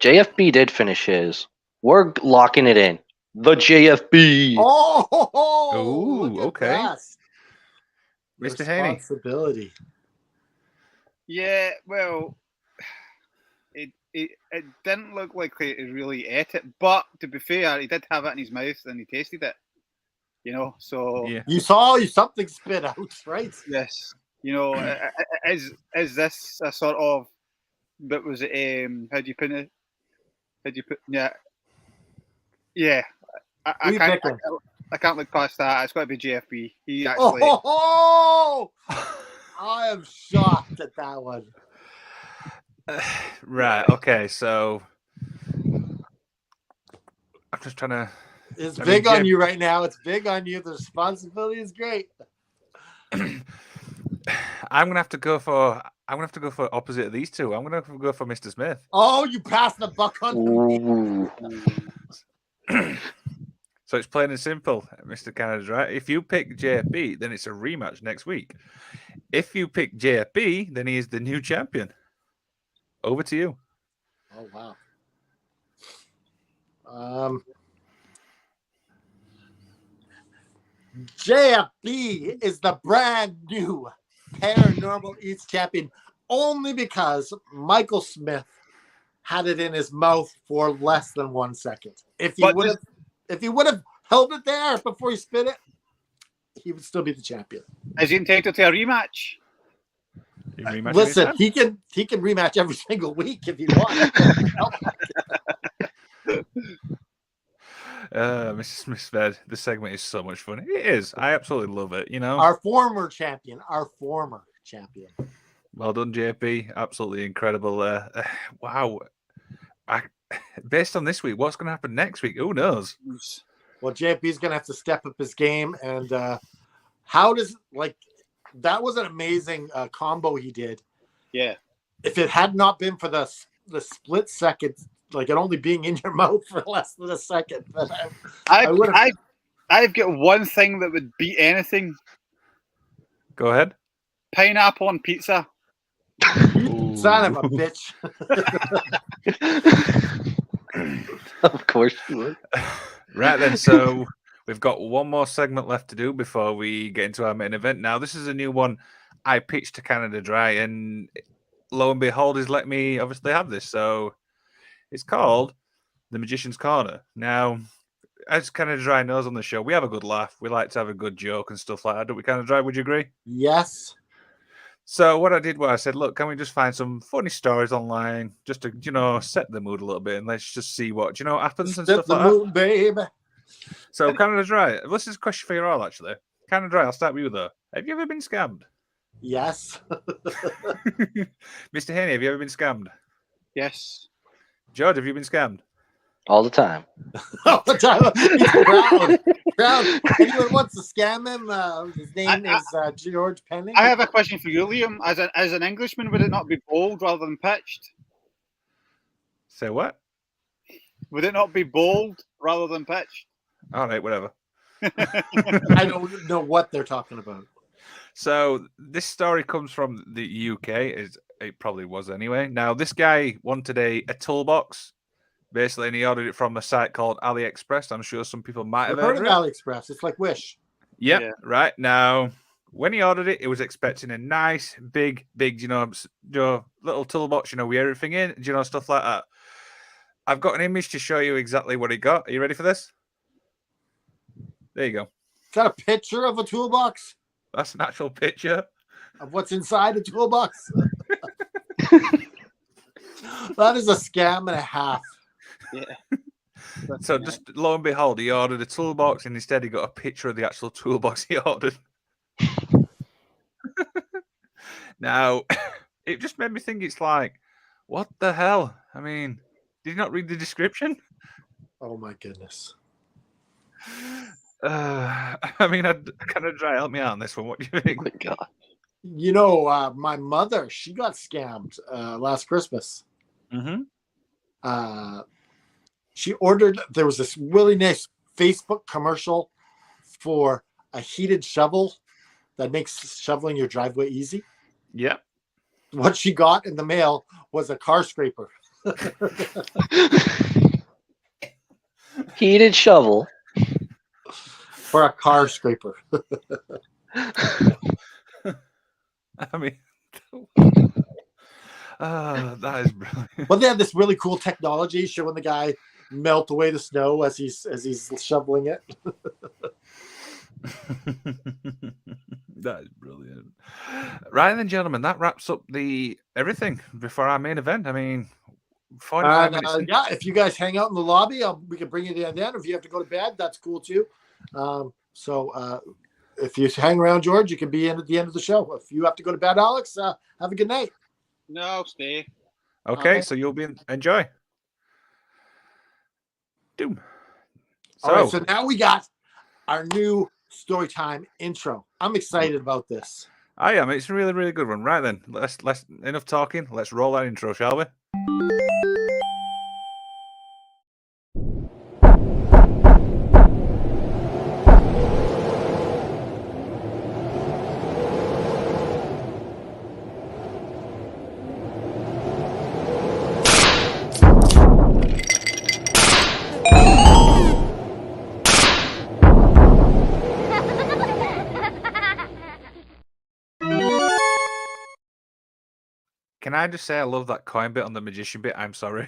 JFB did finish his. We're locking it in. The JFB. Ooh, okay. Mr. Haney. Responsibility. Yeah, well, it didn't look like he really ate it, but to be fair, he did have it in his mouth and he tasted it. So yeah. You saw something spit out, right? Yes. Is this a sort of But was it how do you put it? How do you put yeah? I can't look past that. It's got to be JFB. He actually. I am shocked at that one. Right. Okay. So I'm just trying to. It's big on you right now. It's big on you. The responsibility is great. I'm gonna have to go for. I'm gonna have to go for opposite of these two. I'm gonna go for Mr. Smith. Oh, you passed the buck on me. So it's plain and simple, Mr. Canada, right? If you pick JFB, then it's a rematch next week. If you pick JFB, then he is the new champion. Over to you. Oh wow. JFB is the brand new Paranormal East champion only because Michael Smith had it in his mouth for less than 1 second. If he would have held it there before he spit it, he would still be the champion. Is he entitled to a rematch? Listen, he can rematch every single week if he wants. Mrs. Smith said the segment is so much fun. It is. I absolutely love it. You know, our former champion. Well done, JP. Absolutely incredible. Wow. Based on this week, what's going to happen next week? Who knows? Well, JP's going to have to step up his game. And that was an amazing combo he did. Yeah. If it had not been for the split second, like it only being in your mouth for less than a second, I've got one thing that would beat anything. Go ahead. Pineapple on pizza. Son of a bitch. Of course you would. Right then, so we've got one more segment left to do before we get into our main event. Now, this is a new one I pitched to Canada Dry, and lo and behold, he's let me obviously have this. So it's called The Magician's Corner. Now, as Canada Dry knows on the show, we have a good laugh. We like to have a good joke and stuff like that. Don't we, Canada Dry? Would you agree? Yes. So what I did was I said, look, can we just find some funny stories online just to, set the mood a little bit and let's just see what, happens and stuff like that. Babe. So Canada Dry, this is a question for you all, actually. Canada Dry, I'll start with you, though. Have you ever been scammed? Yes. Mr. Haney, have you ever been scammed? Yes. George, have you been scammed? All the time. All the time. He's proud. Anyone wants to scam him? His name is George Penning. I have a question for you, Liam. As an Englishman, would it not be bold rather than pitched? Say what? Would it not be bold rather than pitched? All right, whatever. I don't know what they're talking about. So this story comes from the UK. It probably was anyway. Now, this guy wanted a toolbox. Basically, and he ordered it from a site called AliExpress. I'm sure some people might have heard of it. AliExpress. It's like Wish. Yep, yeah. Right. Now, when he ordered it, he was expecting a nice, big, little toolbox, with everything in, stuff like that. I've got an image to show you exactly what he got. Are you ready for this? There you go. Is that a picture of a toolbox? That's an actual picture. Of what's inside a toolbox? That is a scam and a half. Yeah. So just lo and behold, he ordered a toolbox and instead he got a picture of the actual toolbox he ordered. Now, it just made me think it's like, what the hell? I mean, did you not read the description? Oh my goodness. I mean, kind of try help me out on this one. What do you think? Oh my God. My mother, she got scammed last Christmas. Mm-hmm. She ordered, there was this really nice Facebook commercial for a heated shovel that makes shoveling your driveway easy. Yep. What she got in the mail was a car scraper. Heated shovel. For a car scraper. I mean, that is brilliant. But they have this really cool technology showing the guy melt away the snow as he's shoveling it. That is brilliant. Right then, gentlemen, that wraps up everything before our main event. I mean, 45 minutes. Yeah, if you guys hang out in the lobby, we can bring you in then. If you have to go to bed, that's cool too. If you hang around, George, you can be in at the end of the show. If you have to go to bed, Alex, have a good night. No, I'll stay. Okay, so you'll be enjoy. Doom. All right, so now we got our new Storytime intro. I'm excited about this. I am. It's a really, really good one. Right then, let's enough talking. Let's roll that intro, shall we? Can I just say I love that coin bit on the magician bit? I'm sorry.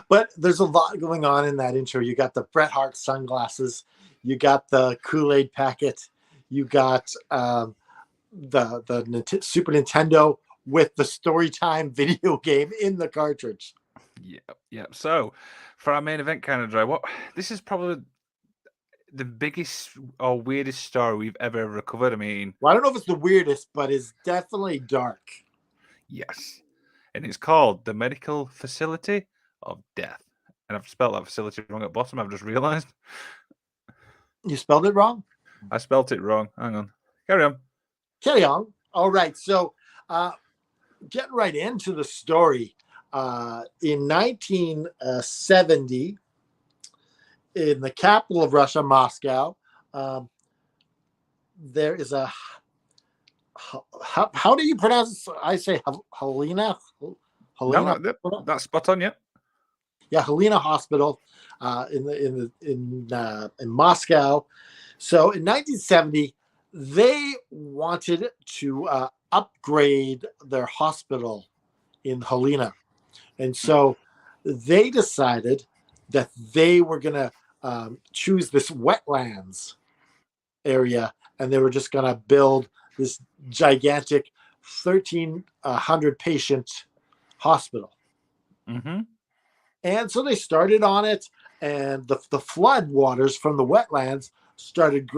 But there's a lot going on in that intro. You got the Bret Hart sunglasses. You got the Kool-Aid packet. You got the Super Nintendo with the Storytime video game in the cartridge. Yep. So for our main event, kind of dry. This is probably the biggest or weirdest story we've ever covered. I mean, well, I don't know if it's the weirdest, but it's definitely dark. Yes. And it's called the Medical Facility of Death. And I've spelled that facility wrong at the bottom, I've just realized. You spelled it wrong? I spelled it wrong. Hang on. Carry on. All right. So getting right into the story. In 1970, in the capital of Russia, Moscow, there is a how do you pronounce it? I say Helena. No, that's spot on, yeah. Yeah, Helena Hospital in Moscow. So in 1970, they wanted to upgrade their hospital in Helena, and so they decided that they were going to choose this wetlands area, and they were just going to build this gigantic 1,300 patient hospital. Mm-hmm. And so they started on it, and the flood waters from the wetlands started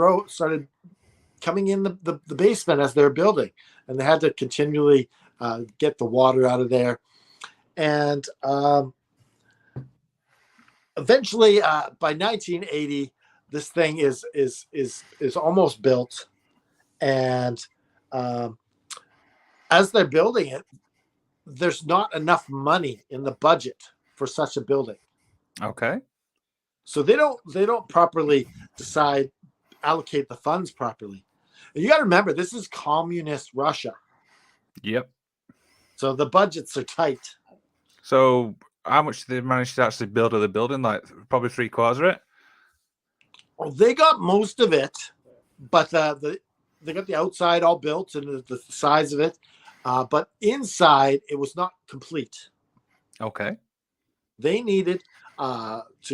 coming in the basement as they're building, and they had to continually get the water out of there. And eventually, by 1980, this thing is almost built. And as they're building it, there's not enough money in the budget for such a building. Okay. So they don't properly allocate the funds properly. And you got to remember, this is communist Russia. Yep. So the budgets are tight. So how much did they manage to actually build of the building? Like probably 3/4 of it? Well, they got most of it, but they got the outside all built and the size of it. But inside, it was not complete. Okay. They needed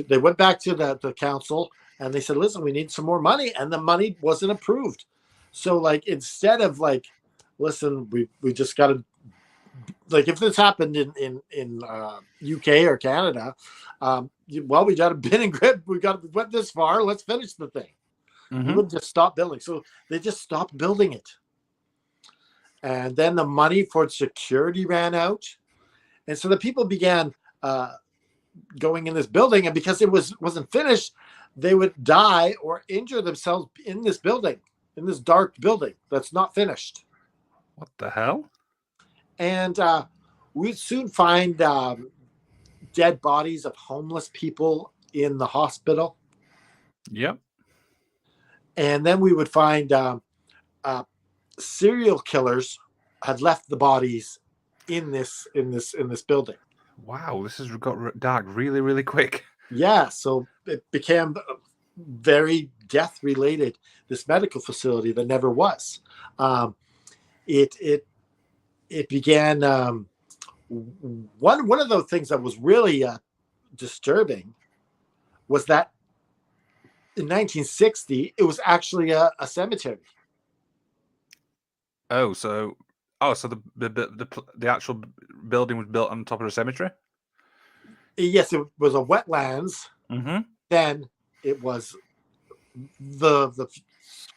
they went back to the council, and they said, listen, we need some more money. And the money wasn't approved. So, like, instead of, like, listen, we just got to, like, if this happened in UK or Canada, well, we got a bid and grip. We went this far. Let's finish the thing. Mm-hmm. We wouldn't just stop building. So they just stopped building it. And then the money for security ran out. And so the people began going in this building. And because it wasn't finished, they would die or injure themselves in this building, in this dark building that's not finished. What the hell? And we'd soon find dead bodies of homeless people in the hospital. Yep. And then we would find serial killers had left the bodies in this building. Wow, this has got dark really, really quick. Yeah, so it became very death related. This medical facility that never was. It began. One of the things that was really disturbing was that in 1960 it was actually a cemetery. Oh, so the actual building was built on top of a cemetery. Yes, it was a wetlands. Mm-hmm. Then it was the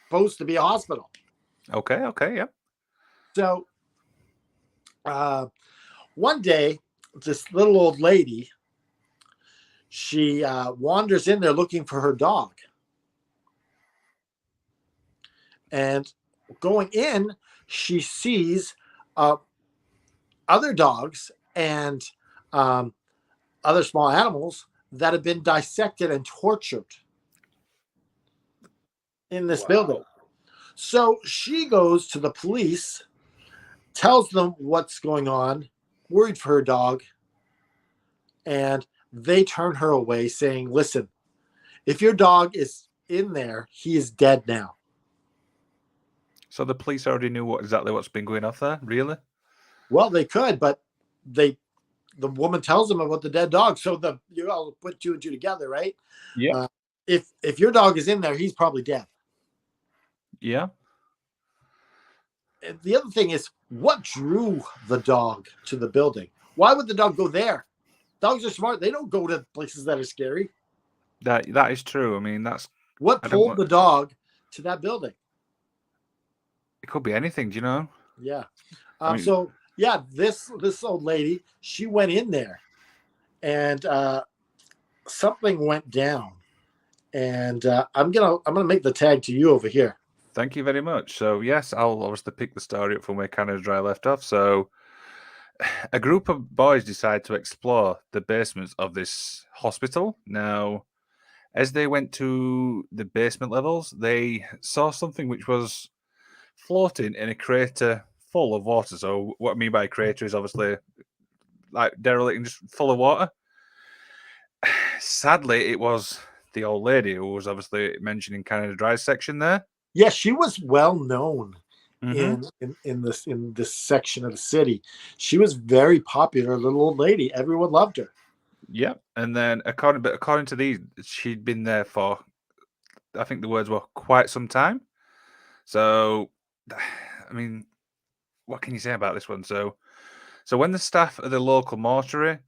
supposed to be a hospital. Okay. Yeah. So one day, this little old lady, she wanders in there looking for her dog. And going in, she sees other dogs and other small animals that have been dissected and tortured in this building. So she goes to the police, tells them what's going on, worried for her dog, and they turn her away saying, listen, if your dog is in there, he is dead now. So the police already knew exactly what's been going off there, really? Well, they could, but the woman tells them about the dead dog, so you all put two and two together, right? Yeah. If your dog is in there, he's probably dead. Yeah. And the other thing is, what drew the dog to the building? Why would the dog go there? Dogs are smart. They don't go to places that are scary. That is true. I mean, what pulled the dog to that building. It could be anything, do you know? Yeah. I mean, So yeah, this old lady, she went in there, and something went down, and I'm gonna make the tag to you over here. Thank you very much. So yes, I'll obviously pick the story up from where Canada Dry left off. So a group of boys decide to explore the basements of this hospital. Now, as they went to the basement levels, they saw something which was floating in a crater full of water. So what I mean by crater is obviously like derelict and just full of water. Sadly, it was the old lady who was obviously mentioned in Canada Dry's section there. Yeah, she was well known Mhm. in this section of the city. She was very popular, little old lady. Everyone loved her. Yeah, and then according to these, she'd been there for, I think the words were, quite some time. So, I mean, what can you say about this one? So when the staff of the local mortuary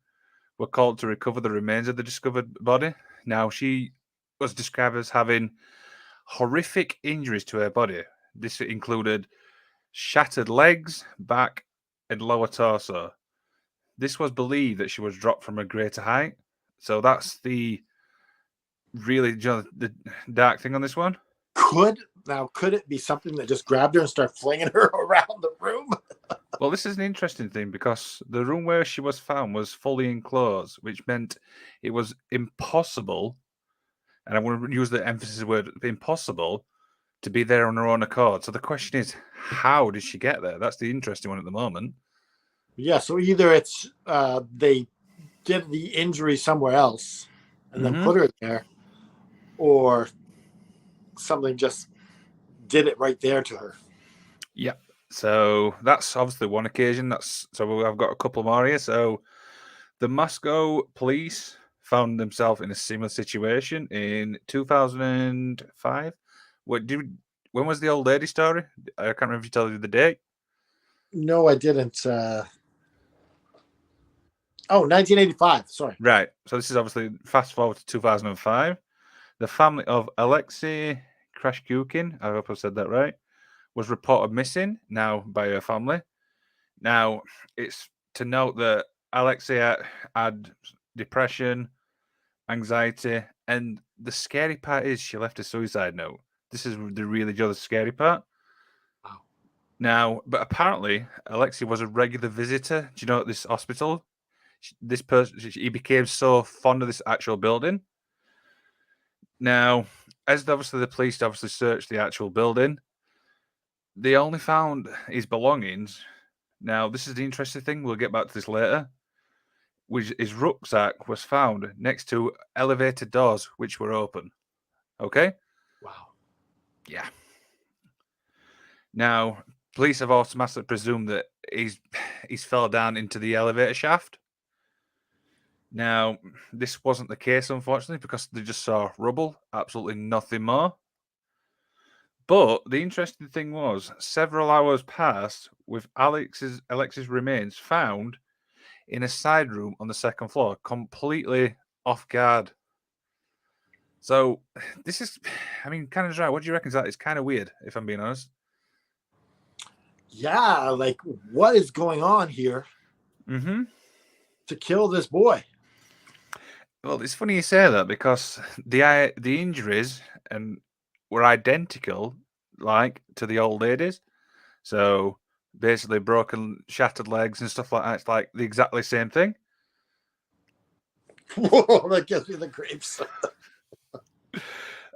were called to recover the remains of the discovered body, now she was described as having horrific injuries to her body. This included shattered legs, back, and lower torso. This was believed that she was dropped from a greater height. So that's the really the dark thing on this one. Could it be something that just grabbed her and started flinging her around the room? Well, this is an interesting thing because the room where she was found was fully enclosed, which meant it was impossible, and I want to use the emphasis word impossible, to be there on her own accord. So the question is, how did she get there? That's the interesting one at the moment. Yeah, so either it's they did the injury somewhere else and then put her there, or something just did it right there to her. Yeah. So that's obviously one occasion. So I've got a couple more here. So the Moscow police found themselves in a similar situation in 2005. When was the old lady story? I can't remember if you told you the date. No, I didn't. 1985. Sorry. Right. So this is obviously fast forward to 2005. The family of Alexei Krashkukin, I hope I said that right, was reported missing now by her family. Now, it's to note that Alexei had depression, anxiety, and the scary part is she left a suicide note. This is the really the scary part. Wow. Now, but apparently, Alexei was a regular visitor. Do you know at this hospital? This person, he became so fond of this actual building. Now, as obviously the police searched the actual building, they only found his belongings. Now, this is the interesting thing. We'll get back to this later. Which his rucksack was found next to elevator doors, which were open. Okay? Wow. Yeah. Now, police have automatically presumed that he's fell down into the elevator shaft. Now, this wasn't the case, unfortunately, because they just saw rubble, absolutely nothing more. But the interesting thing was, several hours passed with Alex's remains found in a side room on the second floor, completely off guard. So this is, I mean, kind of dry. What do you reckon to that? It's kind of weird, if I'm being honest. Yeah, like what is going on here to kill this boy? Well, it's funny you say that because the injuries were identical, like to the old ladies. So basically, broken, shattered legs and stuff like that. It's like the exactly same thing. Whoa, that gives me the creeps.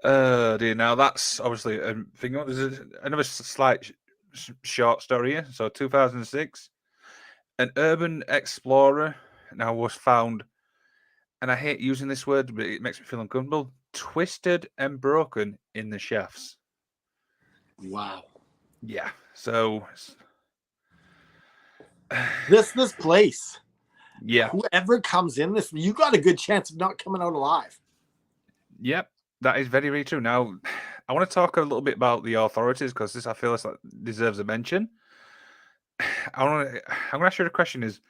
Dear. Now that's obviously a thing. There's another slight short story here. So 2006, an urban explorer now was found, and I hate using this word, but it makes me feel uncomfortable. Twisted and broken in the shafts. Wow. Yeah. So this place. Yeah. Whoever comes in this, you got a good chance of not coming out alive. Yep. That is very, very true. Now, I want to talk a little bit about the authorities because this, I feel, this deserves a mention. I'm going to ask you a question: is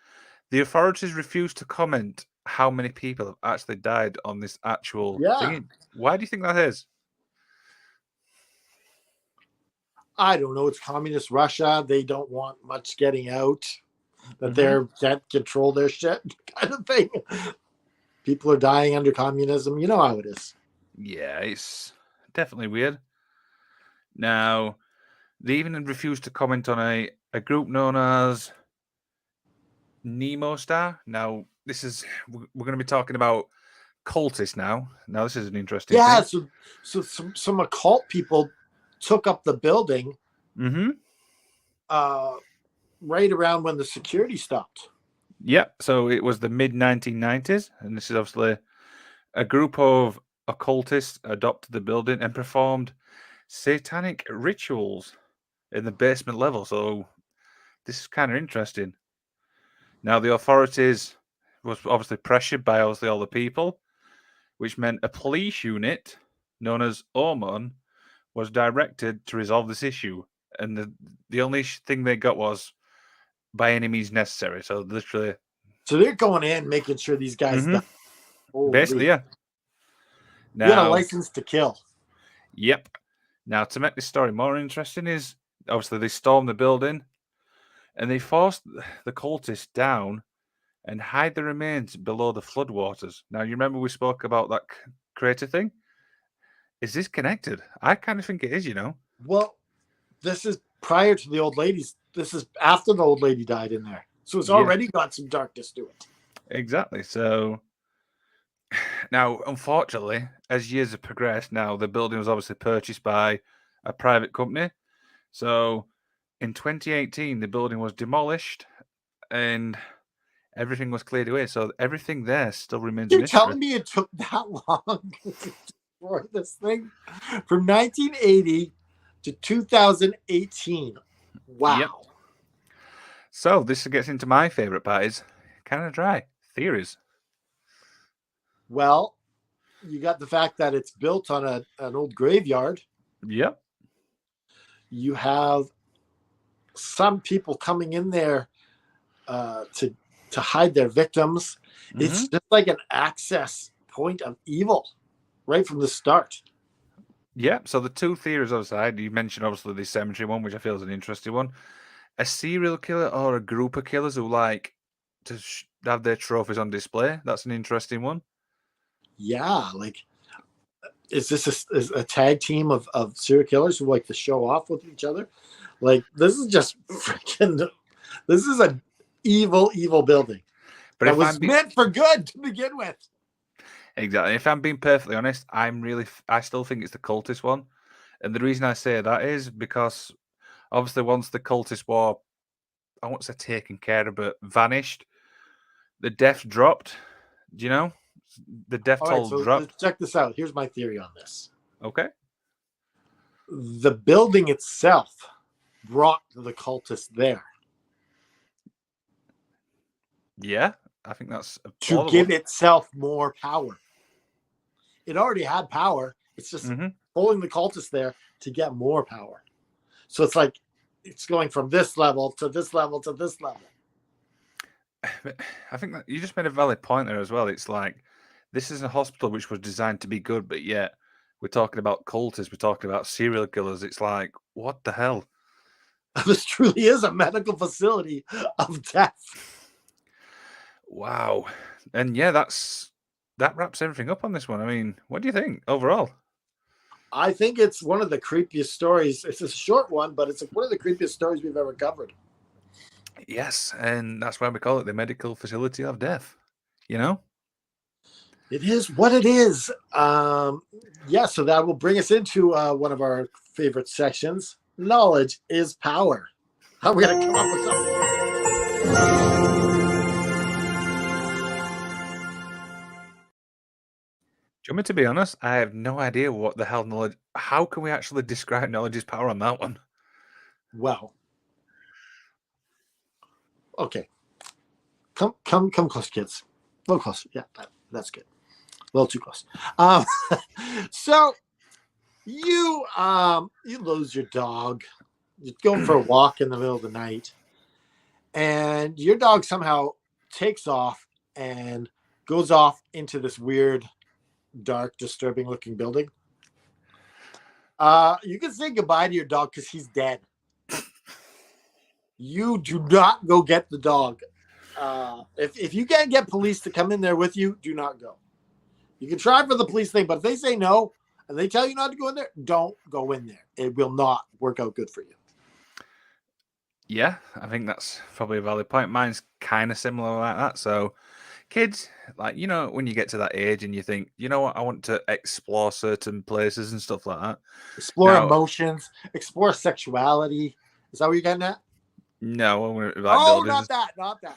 the authorities refuse to comment how many people have actually died on this actual thing? Why do you think that is? I don't know. It's communist Russia. They don't want much getting out. That they can't control their shit, kind of thing. People are dying under communism. You know how it is. Yeah, it's definitely weird. Now, they even refused to comment on a group known as Nemo Star. Now, this is we're going to be talking about cultists now. Now, this is an interesting thing. So some occult people took up the building right around when the security stopped. Yep. So it was the mid-1990s, and this is obviously a group of occultists adopted the building and performed satanic rituals in the basement level. So this is kind of interesting. Now, the authorities was obviously pressured by obviously all the people, which meant a police unit known as OMON was directed to resolve this issue. And the only thing they got was by any means necessary. So literally. So they're going in, making sure these guys die. Basically, yeah. Now, you got a license to kill. Yep. Now, to make this story more interesting is, obviously, they stormed the building and they forced the cultists down and hide the remains below the floodwaters. Now, you remember we spoke about that crater thing? Is this connected? I kind of think it is, you know. Well, this is prior to the old ladies. This is after the old lady died in there. So it's already got some darkness to it. Exactly. So now, unfortunately, as years have progressed, now the building was obviously purchased by a private company. So in 2018, the building was demolished and everything was cleared away. So everything there still remains a mystery. You're telling me it took that long to destroy this thing? From 1980 to 2018. Wow. Yep. So this gets into my favorite part, is kind of dry theories. Well, you got the fact that it's built on an old graveyard. Yep. You have some people coming in there to hide their victims. It's just like an access point of evil right from the start. Yeah, so the two theories outside, you mentioned obviously the cemetery one, which I feel is an interesting one. A serial killer or a group of killers who like to have their trophies on display. That's an interesting one. Yeah, like, is this a tag team of serial killers who like to show off with each other? Like, this is just freaking, this is an evil building. But it was meant for good to begin with. Exactly. If I'm being perfectly honest, I still think it's the cultist one. And the reason I say that is because obviously once the cultist war, I won't say taken care of, but vanished, the death dropped. Do you know? The death toll dropped. Check this out. Here's my theory on this. Okay. The building itself brought the cultists there. Yeah, I think that's to give itself more power. It already had power. It's just pulling the cultists there to get more power. So it's like it's going from this level to this level to this level. I think that you just made a valid point there as well. It's like this is a hospital which was designed to be good, but yet we're talking about cultists, we're talking about serial killers. It's like, what the hell? This truly is a medical facility of death. Wow. And yeah, that wraps everything up on this one. I mean, what do you think overall? I think it's one of the creepiest stories. It's a short one, but it's one of the creepiest stories we've ever covered. Yes, and that's why we call it the medical facility of death. You know? It is what it is. Yeah, so that will bring us into one of our favorite sections. Knowledge is power. How are we going to come up with something? Do you want me to be honest? I have no idea what the hell knowledge. How can we actually describe knowledge is power on that one? Well, okay. Come close, kids. A little closer. Yeah, that's good. A little too close. So you lose your dog. You're going for a walk in the middle of the night, and your dog somehow takes off and goes off into this weird, dark, disturbing-looking building. You can say goodbye to your dog because he's dead. You do not go get the dog. If you can't get police to come in there with you, do not go. You can try for the police thing, but if they say no and they tell you not to go in there, don't go in there. It will not work out good for you. Yeah, I think that's probably a valid point. Mine's kind of similar like that. So, kids, like, you know, when you get to that age and you think, you know what, I want to explore certain places and stuff like that. Explore emotions, explore sexuality. Is that what you're getting at? No, I want to, not that. Okay.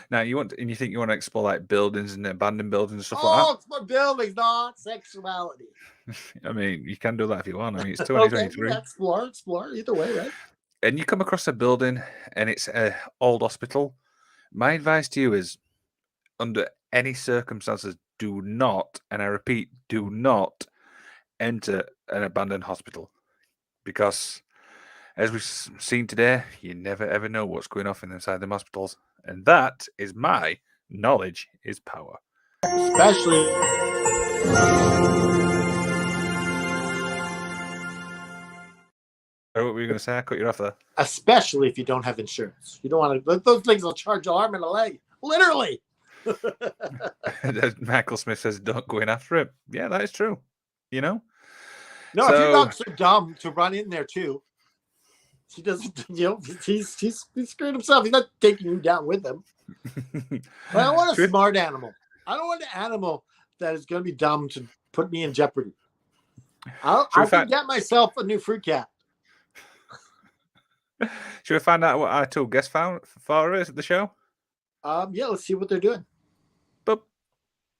Now you want, and you think you want to explore like buildings and abandoned buildings and stuff like that. Explore buildings, not sexuality. I mean, you can do that if you want. I mean, it's Okay, 2023. yeah, explore either way, right? And you come across a building and it's an old hospital. My advice to you is, under any circumstances, do not, and I repeat, do not enter an abandoned hospital, because as we've seen today, you never ever know what's going on inside them hospitals. And that is my knowledge is power. Especially. What were you going to say? I cut you off there. Especially if you don't have insurance. You don't want to. Those things will charge an arm and a leg. Literally. Michael Smith says, don't go in after it. Yeah, that is true. You know? No, if your dog's so dumb to run in there too, he doesn't, he's screwed himself. He's not taking you down with him. But I want a smart animal. I don't want an animal that is going to be dumb to put me in jeopardy. I can get myself a new fruit cat. Should we find out what our two guests found for us at the show? Yeah, let's see what they're doing. Boop.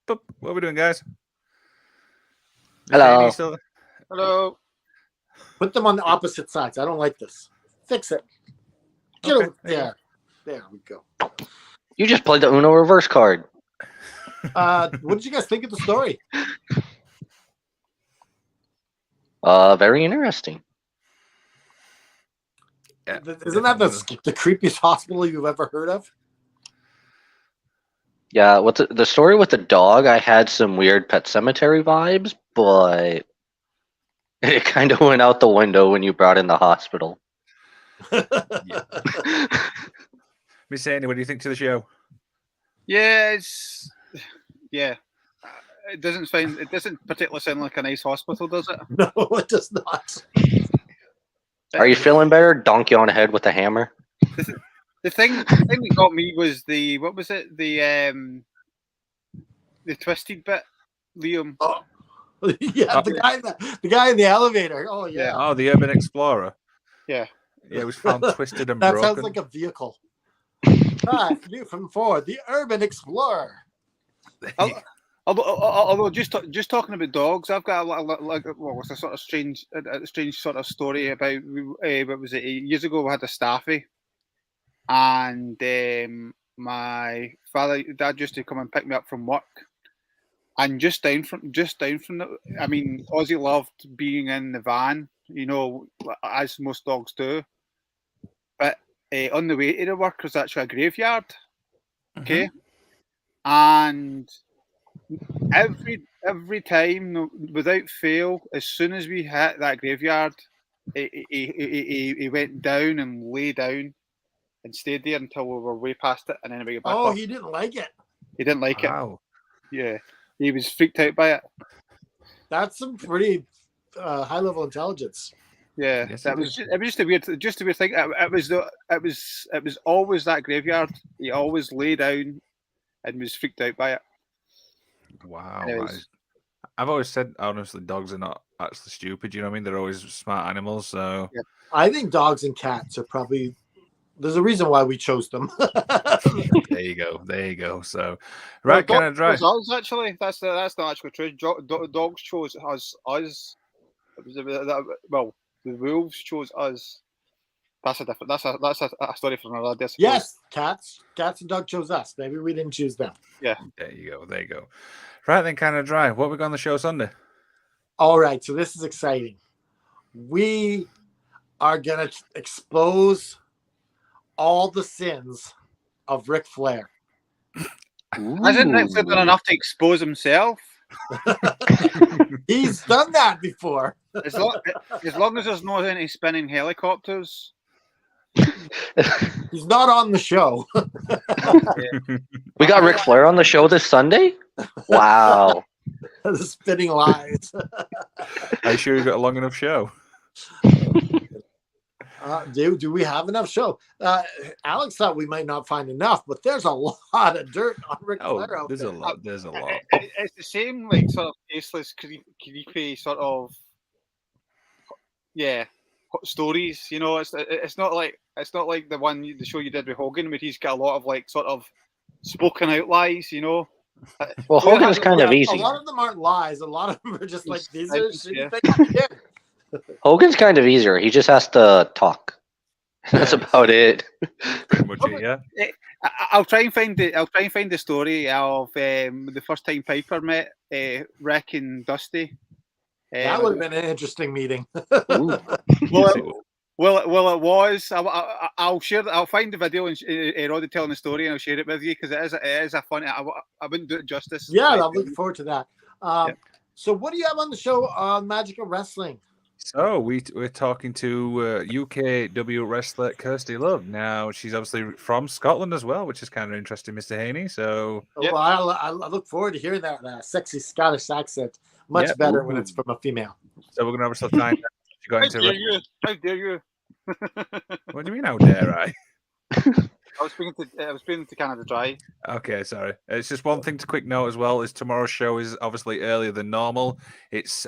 What are we doing, guys? Hello. Hello. Put them on the opposite sides. I don't like this. Fix it. Get over there. There we go. You just played the Uno reverse card. What did you guys think of the story? Very interesting. Yeah, isn't that the creepiest hospital you've ever heard of? Yeah, with the story with the dog, I had some weird Pet Cemetery vibes, but it kind of went out the window when you brought in the hospital. Miss Haney, what do you think to the show? Yeah, it doesn't particularly sound like a nice hospital, does it? No, it does not. Are you feeling better? Donk you on the head with a hammer. The thing that got me was the twisted bit, Liam. Oh. Yeah, the guy in the elevator. Oh yeah. Oh, the Urban Explorer. Yeah. Yeah, it was found twisted and that broken. That sounds like a vehicle. New from Ford, the Urban Explorer. Although just talking about dogs, I've got what's a sort of strange sort of story about. What was it? Years ago, we had a staffy, and my dad used to come and pick me up from work, And just down from the, I mean, Ozzy loved being in the van, as most dogs do. But on the way to the work was actually a graveyard. Okay, and every time, without fail, as soon as we hit that graveyard, he went down and lay down and stayed there until we were way past it, and then we got back up. He didn't like it. He didn't like it. Wow. Yeah, he was freaked out by it. That's some pretty high level intelligence. Yeah, Yes, it was just a weird thing. It was always that graveyard. He always lay down and was freaked out by it. Wow. Anyways. I've always said, honestly, dogs are not actually stupid. You know what I mean? They're always smart animals. So Yeah. I think dogs and cats are probably. There's a reason why we chose them. there you go. So, right, Well, kind of dry. Us, actually, that's not actually true. Dogs chose us. It was well, the wolves chose us. That's a different. That's a story for another day. I suppose. Yes, cats and dogs chose us. Maybe we didn't choose them. Yeah. There you go. Right then, kind of dry. What we got on the show Sunday? All right, so this is exciting. We are gonna expose all the sins of Ric Flair. Hasn't Ric Flair done enough to expose himself? He's done that before. As long as there's no any spinning helicopters. He's not on the show. We got Ric Flair on the show this Sunday? Wow. The spinning lies. Are you sure you got a long enough show? Do we have enough show? Alex thought we might not find enough, but there's a lot of dirt on Ric Flair out there's there. a lot. There's a lot. It's the same, like, sort of tasteless, creepy sort of, stories. It's not like the show you did with Hogan, where he's got a lot of like sort of spoken out lies. Well, Hogan's kind of easy. A lot of them aren't lies. A lot of them are just like these are shitty things he did. Hogan's kind of easier. He just has to talk. That's about it. Pretty much it, yeah. I'll try and find the story of the first time Piper met Rick and Dusty. That would have been an interesting meeting. Well, it was. I'll share. I'll find the video and Roddy telling the story, and I'll share it with you because it is a funny. I wouldn't do it justice. Yeah, I'm looking forward to that. So, what do you have on the show on Magic of Wrestling? So we're talking to UKW wrestler Kirsty Love. Now she's obviously from Scotland as well, which is kind of interesting, Mr. Haney. So well, I look forward to hearing that sexy Scottish accent. Much better when it's from a female. So we're gonna obviously find out what you got into. How dare you? What do you mean? How dare I? I was speaking to Canada Dry. Okay, sorry. It's just one thing to quick note as well is tomorrow's show is obviously earlier than normal. It's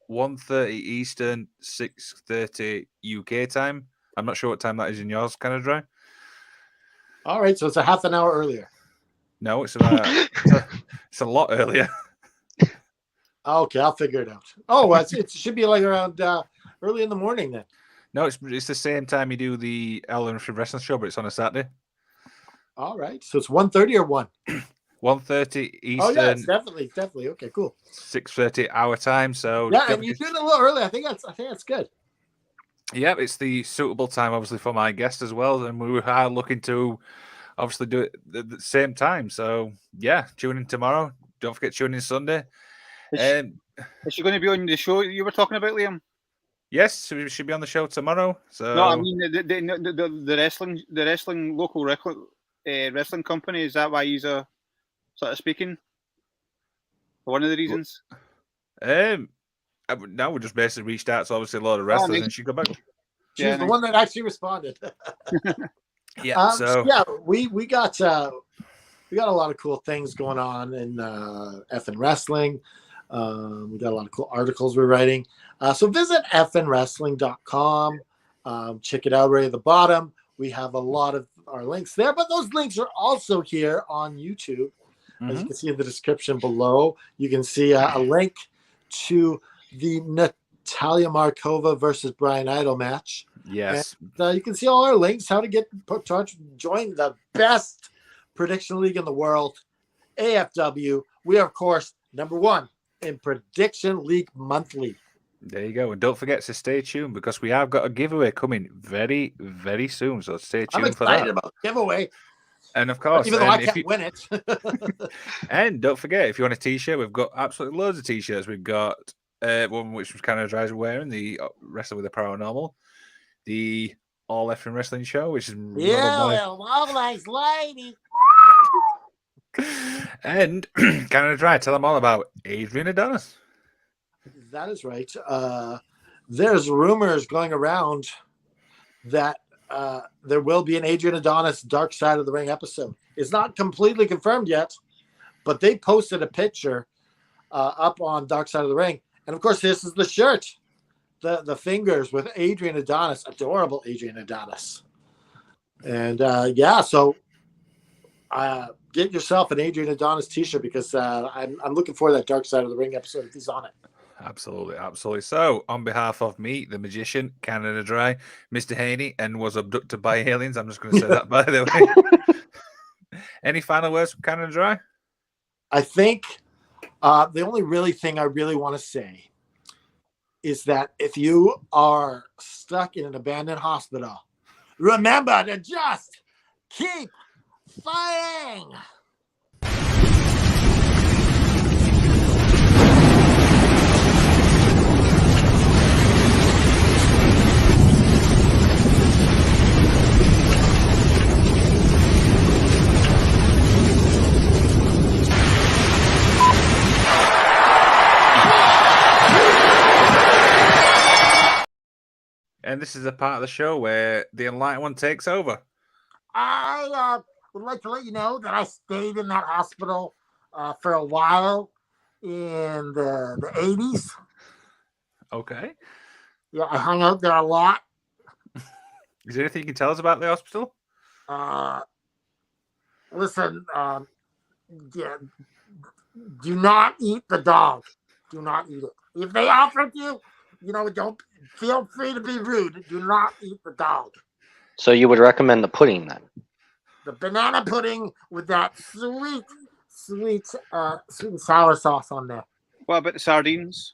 1:30 Eastern, 6:30 UK time. I'm not sure what time that is in yours, Canada Dry. All right, so it's a half an hour earlier. No, it's about it's a lot earlier. Okay, I'll figure it out. Oh, it should be like around early in the morning then. No, it's the same time you do the Ellen Wrestling Show, but it's on a Saturday. All right, so it's 1:30 or 1? 1:30 Eastern. Oh yeah, it's definitely. Okay, cool. 6:30 our time. So yeah, and you're doing it a little early. I think that's good. Yeah, it's the suitable time, obviously, for my guest as well, and we are looking to obviously do it at the same time. So yeah, tune in tomorrow. Don't forget to tune in Sunday. Is she going to be on the show you were talking about, Liam? Yes, we should be on the show tomorrow. So no, I mean the wrestling local wrestling company. Is that why he's sort of speaking? One of the reasons. No, we just basically reached out to obviously a lot of wrestlers, and she got back. She's the one that actually responded. Yeah. We got a lot of cool things going on in FN Wrestling. We got a lot of cool articles we're writing. So visit fnwrestling.com. Check it out right at the bottom. We have a lot of our links there, but those links are also here on YouTube. As you can see in the description below, you can see a link to the Natalia Markova versus Brian Idol match. Yes. And, you can see all our links, how to join the best prediction league in the world, AFW. We are, of course, Number 1 in Prediction League Monthly. There you go. And don't forget to stay tuned because we have got a giveaway coming very, very soon. So stay tuned I'm for that. excited about the giveaway. And of course, even though I can't win it. And don't forget, if you want a t-shirt, we've got absolutely loads of t-shirts. We've got one which was Canada Dry's wearing, the Wrestling with the Paranormal, the All Left in Wrestling show, which is all nice lady. And Canada Dry, tell them all about Adrian Adonis. That is right. There's rumors going around that there will be an Adrian Adonis Dark Side of the Ring episode. It's not completely confirmed yet, but they posted a picture up on Dark Side of the Ring. And of course, this is the shirt, the fingers with Adrian Adonis, adorable Adrian Adonis. And so get yourself an Adrian Adonis t-shirt because I'm looking for that Dark Side of the Ring episode if he's on it. Absolutely, absolutely. So, on behalf of me, the magician, Canada Dry, Mr. Haney, and was abducted by aliens, I'm just going to say that, by the way. Any final words from Canada Dry? I think the only really thing I really want to say is that if you are stuck in an abandoned hospital, remember to just keep fighting. And this is a part of the show where the Enlightened One takes over. I would like to let you know that I stayed in that hospital for a while in the 80s. Okay. Yeah, I hung out there a lot. Is there anything you can tell us about the hospital? Listen, do not eat the dog. Do not eat it. If they offer it to you, don't feel free to be rude. Do not eat the dog. So you would recommend the pudding then? The banana pudding with that sweet and sour sauce on there. What about the sardines?